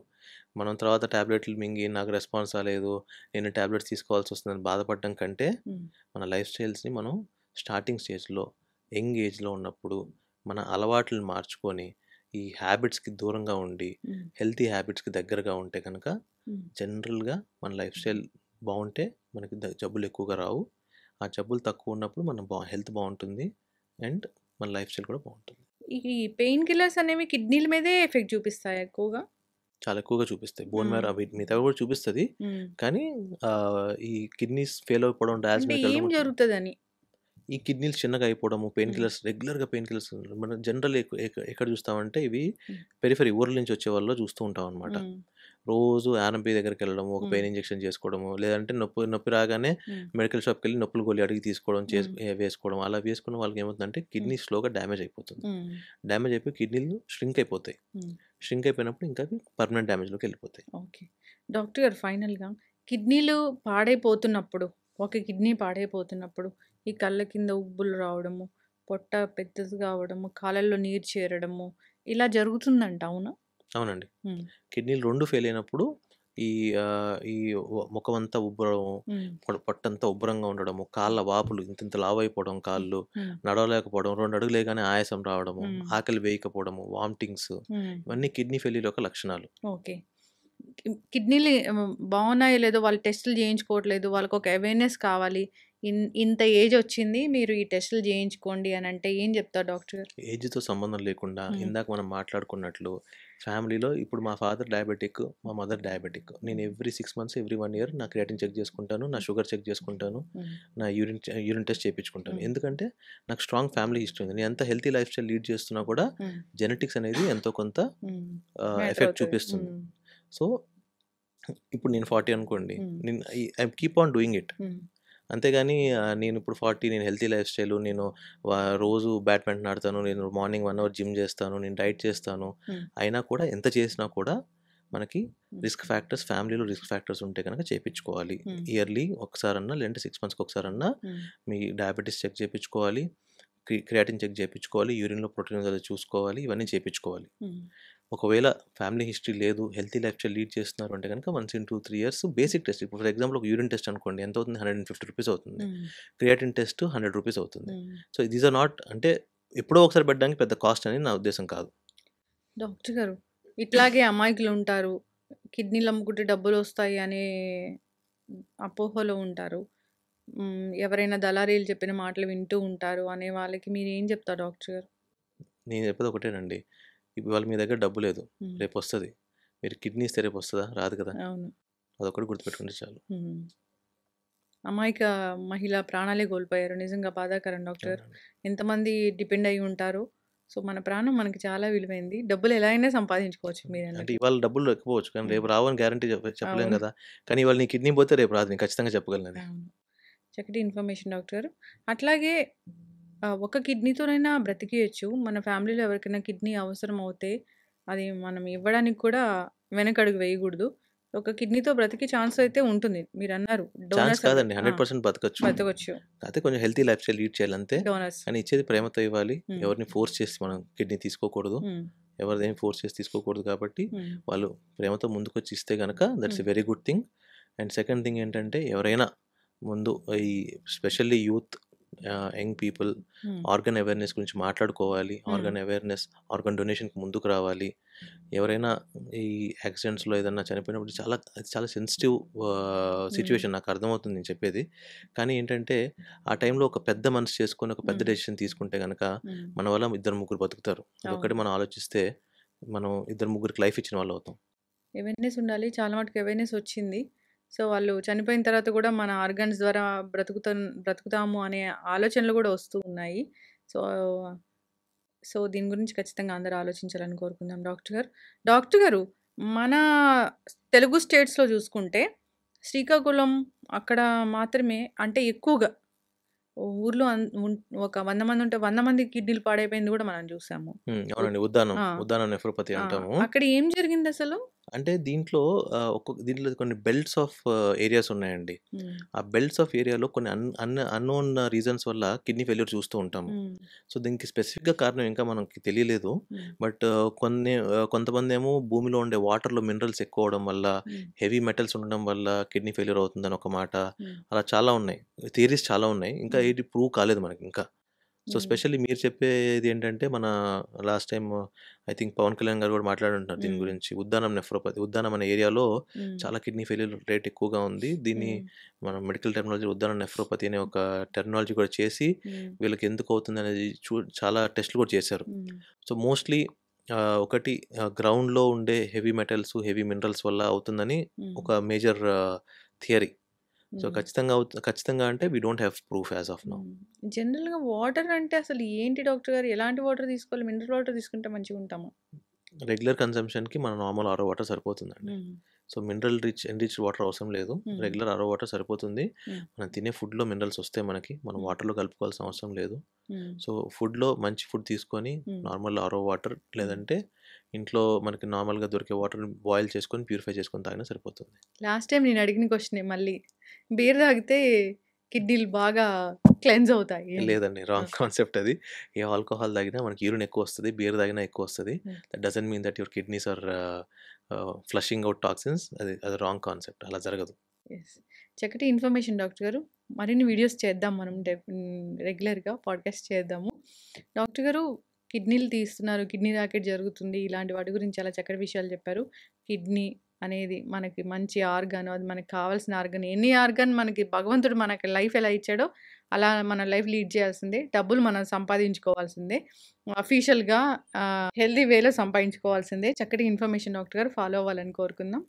మనం తర్వాత టాబ్లెట్లు మింగి నాకు రెస్పాన్స్ రాలేదు, నేను టాబ్లెట్స్ తీసుకోవాల్సొస్తుందని బాధపడడం కంటే, హ్మ్. మన లైఫ్ స్టైల్స్‌ని మనం స్టార్టింగ్ స్టేజ్‌లో, యంగ్ ఏజ్‌లో ఉన్నప్పుడు మన అలవాట్లను మార్చుకొని, ఈ హ్యాబిట్స్‌కి దూరంగా ఉండి, హ్మ్. హెల్తీ హ్యాబిట్స్‌కి దగ్గరగా ఉంటే గనక, హ్మ్. జనరల్‌గా మన లైఫ్ స్టైల్ బావుంటే మనకి జబ్బులు ఎక్కువగా రావు. ఆ జబ్బులు తక్కువ ఉన్నప్పుడు మన హెల్త్ బావుంటుంది. అండ్ మన లైఫ్ స్టైల్ కూడా బావుంటుంది. ఈ పెయిన్ కిల్లర్స్ అనేవి కిడ్నీల మీదే ఎఫెక్ట్ చూపిస్తాయా ఎక్కువగా? చాలా ఎక్కువగా చూపిస్తాయి. బోన్ హ్మ్. మ్యారో అవి మిగతావి కూడా చూపిస్తది. హ్మ్. కానీ ఈ కిడ్నీస్ ఫెయిల్ అయిపోవడం, అంటే డయాలసిస్‌కి వెళ్ళడం ఏం కూడా జరుగుతదని? ఈ కిడ్నీలు చిన్నగా అయిపోవడము, పెయిన్ హ్మ్. కిల్లర్స్ రెగ్యులర్‌గా పెయిన్ కిల్లర్స్ మనం జనరల్ ఎక్కడ చూస్తామంటే ఇవి హ్మ్. పెరిఫెరీ ఊర్ల నుంచి వచ్చే వాళ్ళలో చూస్తూ ఉంటామనమాట. హ్మ్. రోజు ఆర్ఎంపీ దగ్గరికెళ్ళడము, ఒక హ్మ్. పెయిన్ ఇంజెక్షన్ చేసుకోవడము, లేదంటే నొప్పి నొప్పి రాగానే హ్మ్. మెడికల్ షాప్‌కెళ్ళి నొప్పుల గోళీ అడిగి తీసుకోవడం, హ్మ్. వేసుకోవడం. అలా వేసుకున్న వాళ్ళకి ఏమవుతుందంటే హ్మ్. కిడ్నీ స్లోగా డ్యామేజ్ అయిపోతుంది. హ్మ్. డ్యామేజ్ అయిపోయి కిడ్నీలు ష్రింక్ అయిపోతాయి. హ్మ్. ష్రింక్ అయిపోయినప్పుడు ఇంకా అవి పర్మనెంట్ డ్యామేజ్‌లోకి వెళ్ళిపోతాయి. ఓకే. డాక్టర్ గారు ఫైనల్‌గా కిడ్నీలు పాడైపోతున్నప్పుడు, ఒక కిడ్నీ పాడైపోతున్నప్పుడు ఈ కళ్ళ కింద ఉబ్బులు రావడము, పొట్ట పెద్దదిగా అవ్వడము, కాళ్ళల్లో నీరు చేరడము ఇలా జరుగుతుందంట. అవునా? అవునండి. హ్మ్. కిడ్నీలు 2 ఫెయిల్ అయినప్పుడు ఈ ఈ ముఖమంతా ఉబ్బరము, హ్మ్. పొట్టంతా ఉబ్బరంగా ఉండడము, కాళ్ళ వాపులు ఇంతింత లావైపోవడం హ్మ్. కాళ్ళు, హ్మ్. నడవలేకపోవడం, 2 అడుగులు వేయగానే ఆయాసం రావడము, హ్మ్. ఆకలి వేయకపోవడము, వామిటింగ్స్ హ్మ్. ఇవన్నీ కిడ్నీ ఫెయిల్యూర్ యొక్క లక్షణాలు. ఓకే. కిడ్నీలు బావున్నాయో లేదో వాళ్ళు టెస్టులు చేయించుకోవట్లేదు. వాళ్ళకొక అవేర్‌నెస్ కావాలి. ఇంత ఏజొచ్చింది. మీరు ఈ టెస్టులు చేయించుకోండి అనంటే ఏం చెప్తారు డాక్టర్ గారు? ఏజ్‌తో సంబంధం లేకుండా హ్మ్. ఇందాక మనం మాట్లాడుకున్నట్లు ఫ్యామిలీలో ఇప్పుడు మా ఫాదర్ డయాబెటిక్, మా మదర్ డయాబెటిక్. నేను ఎవ్రీ 6 మంత్స్, ఎవ్రీ 1 ఇయర్ నా క్రియాటిన్ చెక్ చేసుకుంటాను. నా షుగర్ చెక్ చేసుకుంటాను. హ్మ్. నా యూరిన్ టెస్ట్ చేపించుకుంటాను. హ్మ్. ఎందుకంటే నాకు స్ట్రాంగ్ ఫ్యామిలీ హిస్టరీ ఉంది. నేను ఎంత హెల్తీ లైఫ్ స్టైల్ లీడ్ చేస్తున్నా కూడా హ్మ్. జెనెటిక్స్ అనేది ఎంతో కొంత హ్మ్. మ్యాటర్ ఎఫెక్ట్ అవుతది. చూపిస్తుంది. హ్మ్. సో, ఇప్పుడు నేను 40 అనుకోండి. హ్మ్. నేను I keep on doing it. హ్మ్. అంతేగాని నేను ఇప్పుడు 40 నేను హెల్తీ లైఫ్ స్టైల్ నేను రోజు బ్యాడ్మింటన్ ఆడతాను. నేను మార్నింగ్ 1 అవర్ జిమ్ చేస్తాను. నేను డైట్ చేస్తాను. హ్మ్. అయినా కూడా ఎంత చేసినా కూడా మనకి హ్మ్. ఫ్యామిలీలో రిస్క్ ఫ్యాక్టర్స్ ఉంటే గనక చేపించుకోవాలి. హ్మ్. ఇయర్లీ ఒకసారన్నా లేదంటే 6 మంత్స్‌కి ఒకసారన్నా హ్మ్. మీ డయాబెటిస్ చెక్ చేపించుకోవాలి. క్రియాటిన్ చెక్ చేపించుకోవాలి. యూరిన్‌లో ప్రోటీన్ ఉందో లేదో చూసుకోవాలి. ఇవన్నీ చేపించుకోవాలి. హ్మ్. ఒకవేళ ఫ్యామిలీ హిస్టరీ లేదు, హెల్తీ లైఫ్ స్టైల్ లీడ్ చేస్తున్నారు అంటే గనుక once in 2, 3 years basic test. ఇప్పుడు ఫర్ ఎగ్జాంపుల్ ఒక యూరిన్ టెస్ట్ అనుకోండి. ఎంత అవుతుంది? ₹150 అవుతుంది. హ్మ్. క్రియాటిన్ టెస్ట్ ₹100 అవుతుంది. హ్మ్. సో, దీస్ ఆర్ నాట్ అంటే ఎప్పుడో ఒకసారి పెట్టడానికి పెద్ద కాస్ట్ అని నా ఉద్దేశ్యం కాదు. డాక్టర్ గారు ఇట్లాగే అమాయకులుంటారు. కిడ్నీలు అమ్ముకుంటే డబ్బులొస్తాయి అనే అపోహలో ఉంటారు. ఎవరైనా దళారీలు చెప్పిన మాటలు వింటూ ఉంటారు అనే వాళ్ళకి మీరేం చెప్తారు డాక్టర్ గారు? నేను చెప్పేది ఒకటేనండి. ఇవాళ మీ దగ్గర డబ్బు లేదు. హ్మ్. రేపొస్తది. మీరు కిడ్నీ ఇస్తే రేపొస్తదా? రాదు కదా! అవును. అదొక్కటి గుర్తుపెట్టుకుంటే చాలు. హ్మ్. అమాయక మహిళ ప్రాణాలే కోల్పోయారు. నిజంగా బాధాకరం డాక్టర్ గారు. అవునండి. ఎంతమంది డిపెండ్ అయ్యి ఉంటారో. సో, మన ప్రాణం మనకి చాలా విలువైంది. డబ్బులు ఎలా అయినా సంపాదించుకోవచ్చు అంటే మీరన్నట్లు. ఇవాళ డబ్బులు లేకపోవచ్చు. కానీ హ్మ్. రేపు రావని గ్యారంటీ చెప్పలేం అవును. గదా! కానీ ఇవాళ నీ కిడ్నీ పోతే రేపు రాదు. నేను ఖచ్చితంగా చెప్పగలను అది. అవును. చక్కటి ఇన్ఫర్మేషన్ డాక్టర్ గారు. అట్లాగే ఒక కిడ్నీతోనైనా బ్రతికేయొచ్చు. మన ఫ్యామిలీలో ఎవరికైనా కిడ్నీ అవసరం అవుతే, అది మనం ఇవ్వడానికి కూడా వెనకడుగు వేయగూడదు. ఒక కిడ్నీతో బ్రతికే ఛాన్స్ అయితే ఉంటుంది. మీరన్నారు ఛాన్స్ డోనర్స్ కాదండి. ఆ! 100% బతకచ్చు. బతకొచ్చు. కాకపోతే కొంచెం హెల్తీ లైఫ్ స్టైల్ లీడ్ చేయాలి అంతే. డోనర్స్. కానీ ఇచ్చేది ప్రేమతో ఇవ్వాలి. హ్మ్. ఎవరిని ఫోర్స్ చేసి మనం కిడ్నీ తీసుకోకూడదు. హ్మ్. ఎవరిదేమి ఫోర్స్ చేసి తీసుకోకూడదు కాబట్టి హ్మ్. వాళ్ళు ప్రేమతో ముందుకొచ్చి ఇస్తే గనక దట్స్ హ్మ్. A very good thing. And second thing ఏంటంటే ఎవరైనా ముందు ఈ స్పెషల్లీ యూత్, యంగ్ పీపుల్ హ్మ్. ఆర్గన్ అవేర్‌నెస్ గురించి మాట్లాడుకోవాలి. హ్మ్. ఆర్గన్ డొనేషన్‌కి ముందుకు రావాలి. ఎవరైనా ఈ యాక్సిడెంట్స్‌లో ఏదన్నా చనిపోయినప్పుడు అది చాలా సెన్సిటివ్ హ్మ్. సిట్యుయేషన్ నాకు అర్థమవుతుంది నేను చెప్పేది. కానీ ఏంటంటే ఆ టైంలో ఒక పెద్ద మనసు చేసుకొని ఒక పెద్ద హ్మ్. డెసిషన్ తీసుకుంటే గనక హ్మ్. మన వల్ల ఇద్దరు ముగ్గురు బతుకుతారు. అవును. అదొక్కటి మనం ఆలోచిస్తే మనం ఇద్దరు ముగ్గురికి లైఫ్ ఇచ్చిన వాళ్ళవుతాం. అవేర్‌నెస్ ఉండాలి. చాలా మటుకు అవేర్‌నెస్ వచ్చింది. సో, వాళ్ళు చనిపోయిన తర్వాత కూడా మన ఆర్గాన్స్ ద్వారా బ్రతుకుతాము అనే ఆలోచనలు గూడా వస్తూ ఉన్నాయి. సో, దీని గురించి ఖచ్చితంగా అందరూ ఆలోచించాలని కోరుకుందాం డాక్టర్ గారు. డాక్టర్ గారు, మన తెలుగు స్టేట్స్‌లో చూసుకుంటే శ్రీకాకుళం అక్కడ మాత్రమే అంటే ఎక్కువగా ఊర్లో ఒక 100 మంది ఉంటే 100 మందికి కిడ్నీలు పాడైపోయింది గూడా మనం చూసాము. అవునండి. ఉద్దానం. ఆ! ఉద్దానం నెఫ్రోపతి ఆ! అంటాము. అక్కడ ఏం జరిగిందసలు? అంటే దీంట్లో దీంట్లో కొన్ని బెల్ట్స్ ఆఫ్ ఏరియాస్ ఉన్నాయండి. ఆ బెల్ట్స్ ఆఫ్ ఏరియాలో కొన్ని అన్నోన్ రీజన్స్ వల్ల కిడ్నీ ఫెయిల్యూర్ చూస్తూ ఉంటాము. సో దీనికి స్పెసిఫిక్గా కారణం ఇంకా మనకి తెలియలేదు. బట్ కొంతమంది ఏమో భూమిలో ఉండే వాటర్లో మినరల్స్ ఎక్కువ అవడం వల్ల, హెవీ మెటల్స్ ఉండడం వల్ల కిడ్నీ ఫెయిల్యూర్ అవుతుందని ఒక మాట. అలా చాలా ఉన్నాయి, థియరీస్ చాలా ఉన్నాయి. ఇంకా ఏది ప్రూవ్ కాలేదు మనకి ఇంకా. సో స్పెషల్లీ మీరు చెప్పేది ఏంటంటే, మన last time I think Pavan Kalyan garu కూడా మాట్లాడుంటున్నారు దీని గురించి. ఉద్దానం నెఫ్రోపతి, ఉద్దానం అనే ఏరియాలో చాలా కిడ్నీ ఫెయిల్యూర్ రేట్ ఎక్కువగా ఉంది. దీన్ని మనం మెడికల్ టెర్మినాలజీ ఉద్దానం నెఫ్రోపతి అనే ఒక టెర్మినాలజీ కూడా చేసి వీళ్ళకి ఎందుకు అవుతుంది అనేది చాలా టెస్ట్లు కూడా చేశారు. సో మోస్ట్లీ ఒకటి గ్రౌండ్లో ఉండే హెవీ మెటల్స్, హెవీ మినరల్స్ వల్ల అవుతుందని ఒక మేజర్ థియరీ. సో ఖచ్చితంగా అంటే we don't have proof as of now. జనరల్గా వాటర్ అంటే అసలు ఏంటి డాక్టర్ గారు? ఎలాంటి వాటర్ తీసుకోవాలి? మినరల్ వాటర్ తీసుకుంటే మంచిగా ఉంటామా? రెగ్యులర్ కన్సంప్షన్కి మన నార్మల్ ఆరో వాటర్ సరిపోతుందండి. సో మినరల్ ఎన్రిచ్ వాటర్ అవసరం లేదు, రెగ్యులర్ ఆరో వాటర్ సరిపోతుంది. మనం తినే ఫుడ్లో మినరల్స్ వస్తాయి మనకి, మనం వాటర్లో కలుపుకోవాల్సిన అవసరం లేదు. సో ఫుడ్లో మంచి ఫుడ్ తీసుకొని నార్మల్ ఆరో వాటర్, లేదంటే ఇంట్లో మనకి నార్మల్గా దొరికే వాటర్ బాయిల్ చేసుకొని ప్యూరిఫై చేసుకొని తాగినా సరిపోతుంది. లాస్ట్ టైం నేను అడిగిన క్వశ్చన్ మళ్ళీ, బీర్ తాగితే కిడ్నీలు బాగా క్లెన్స్ అవుతాయి. లేదండి, రాంగ్ కాన్సెప్ట్ అది. ఏ ఆల్కహాల్ తాగినా మనకి యూరిన్ ఎక్కువ వస్తుంది, బీర్ తాగినా ఎక్కువ వస్తుంది. That doesn't mean that your kidneys are flushing out toxins. అది రాంగ్ కాన్సెప్ట్, అలా జరగదు. చక్కటి ఇన్ఫర్మేషన్ డాక్టర్ గారు. మరిన్ని వీడియోస్ చేద్దాం మనం, రెగ్యులర్గా పాడ్కాస్ట్ చేద్దాము. డాక్టర్ గారు కిడ్నీలు తీస్తున్నారు, కిడ్నీ రాకెట్ జరుగుతుంది, ఇలాంటి వాటి గురించి చాలా చక్కటి విషయాలు చెప్పారు. కిడ్నీ అనేది మనకి మంచి ఆర్గాన్, అది మనకి కావాల్సిన ఆర్గాన్. ఎన్ని ఆర్గాన్ మనకి భగవంతుడు మనకి లైఫ్ ఎలా ఇచ్చాడో అలా మన లైఫ్ లీడ్ చేయాల్సిందే. డబ్బులు మనం సంపాదించుకోవాల్సిందే, అఫీషియల్గా హెల్దీ వేలో సంపాదించుకోవాల్సిందే. చక్కటి ఇన్ఫర్మేషన్ డాక్టర్ గారు, ఫాలో అవ్వాలని కోరుకుందాం.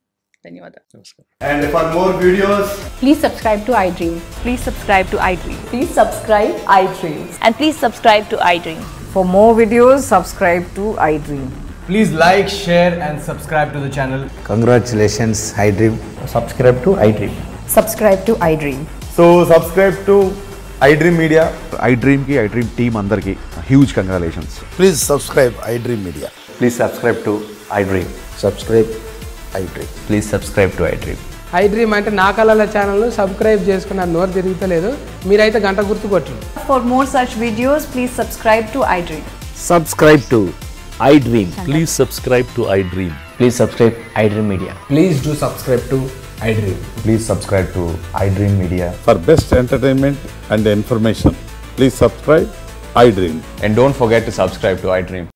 ధన్యవాదాలు. నమస్కారం. And for more videos, Please subscribe to iDream. Please subscribe to iDream. Please subscribe iDream. And please subscribe to iDream. For more videos, subscribe to iDream. please like, share and subscribe to the channel. Congratulations, iDream. Subscribe to iDream. Subscribe to iDream. So subscribe to iDream Media. iDream ki iDream team andarki huge congratulations. Please subscribe iDream Media. Please subscribe to iDream. Subscribe iDream. Please subscribe to iDream. iDream అంటే నా కళల channel subscribe చేసుకున్న నోరు తిరుగుతలేదు, మీరైతే గంట గుర్తు కొట్టండి. For more such videos, please subscribe to iDream. Subscribe to iDream. Please subscribe to iDream. Please subscribe iDream Media. Please do subscribe to iDream. Please subscribe to iDream Media. For best entertainment and information, please subscribe iDream. And don't forget to subscribe to iDream.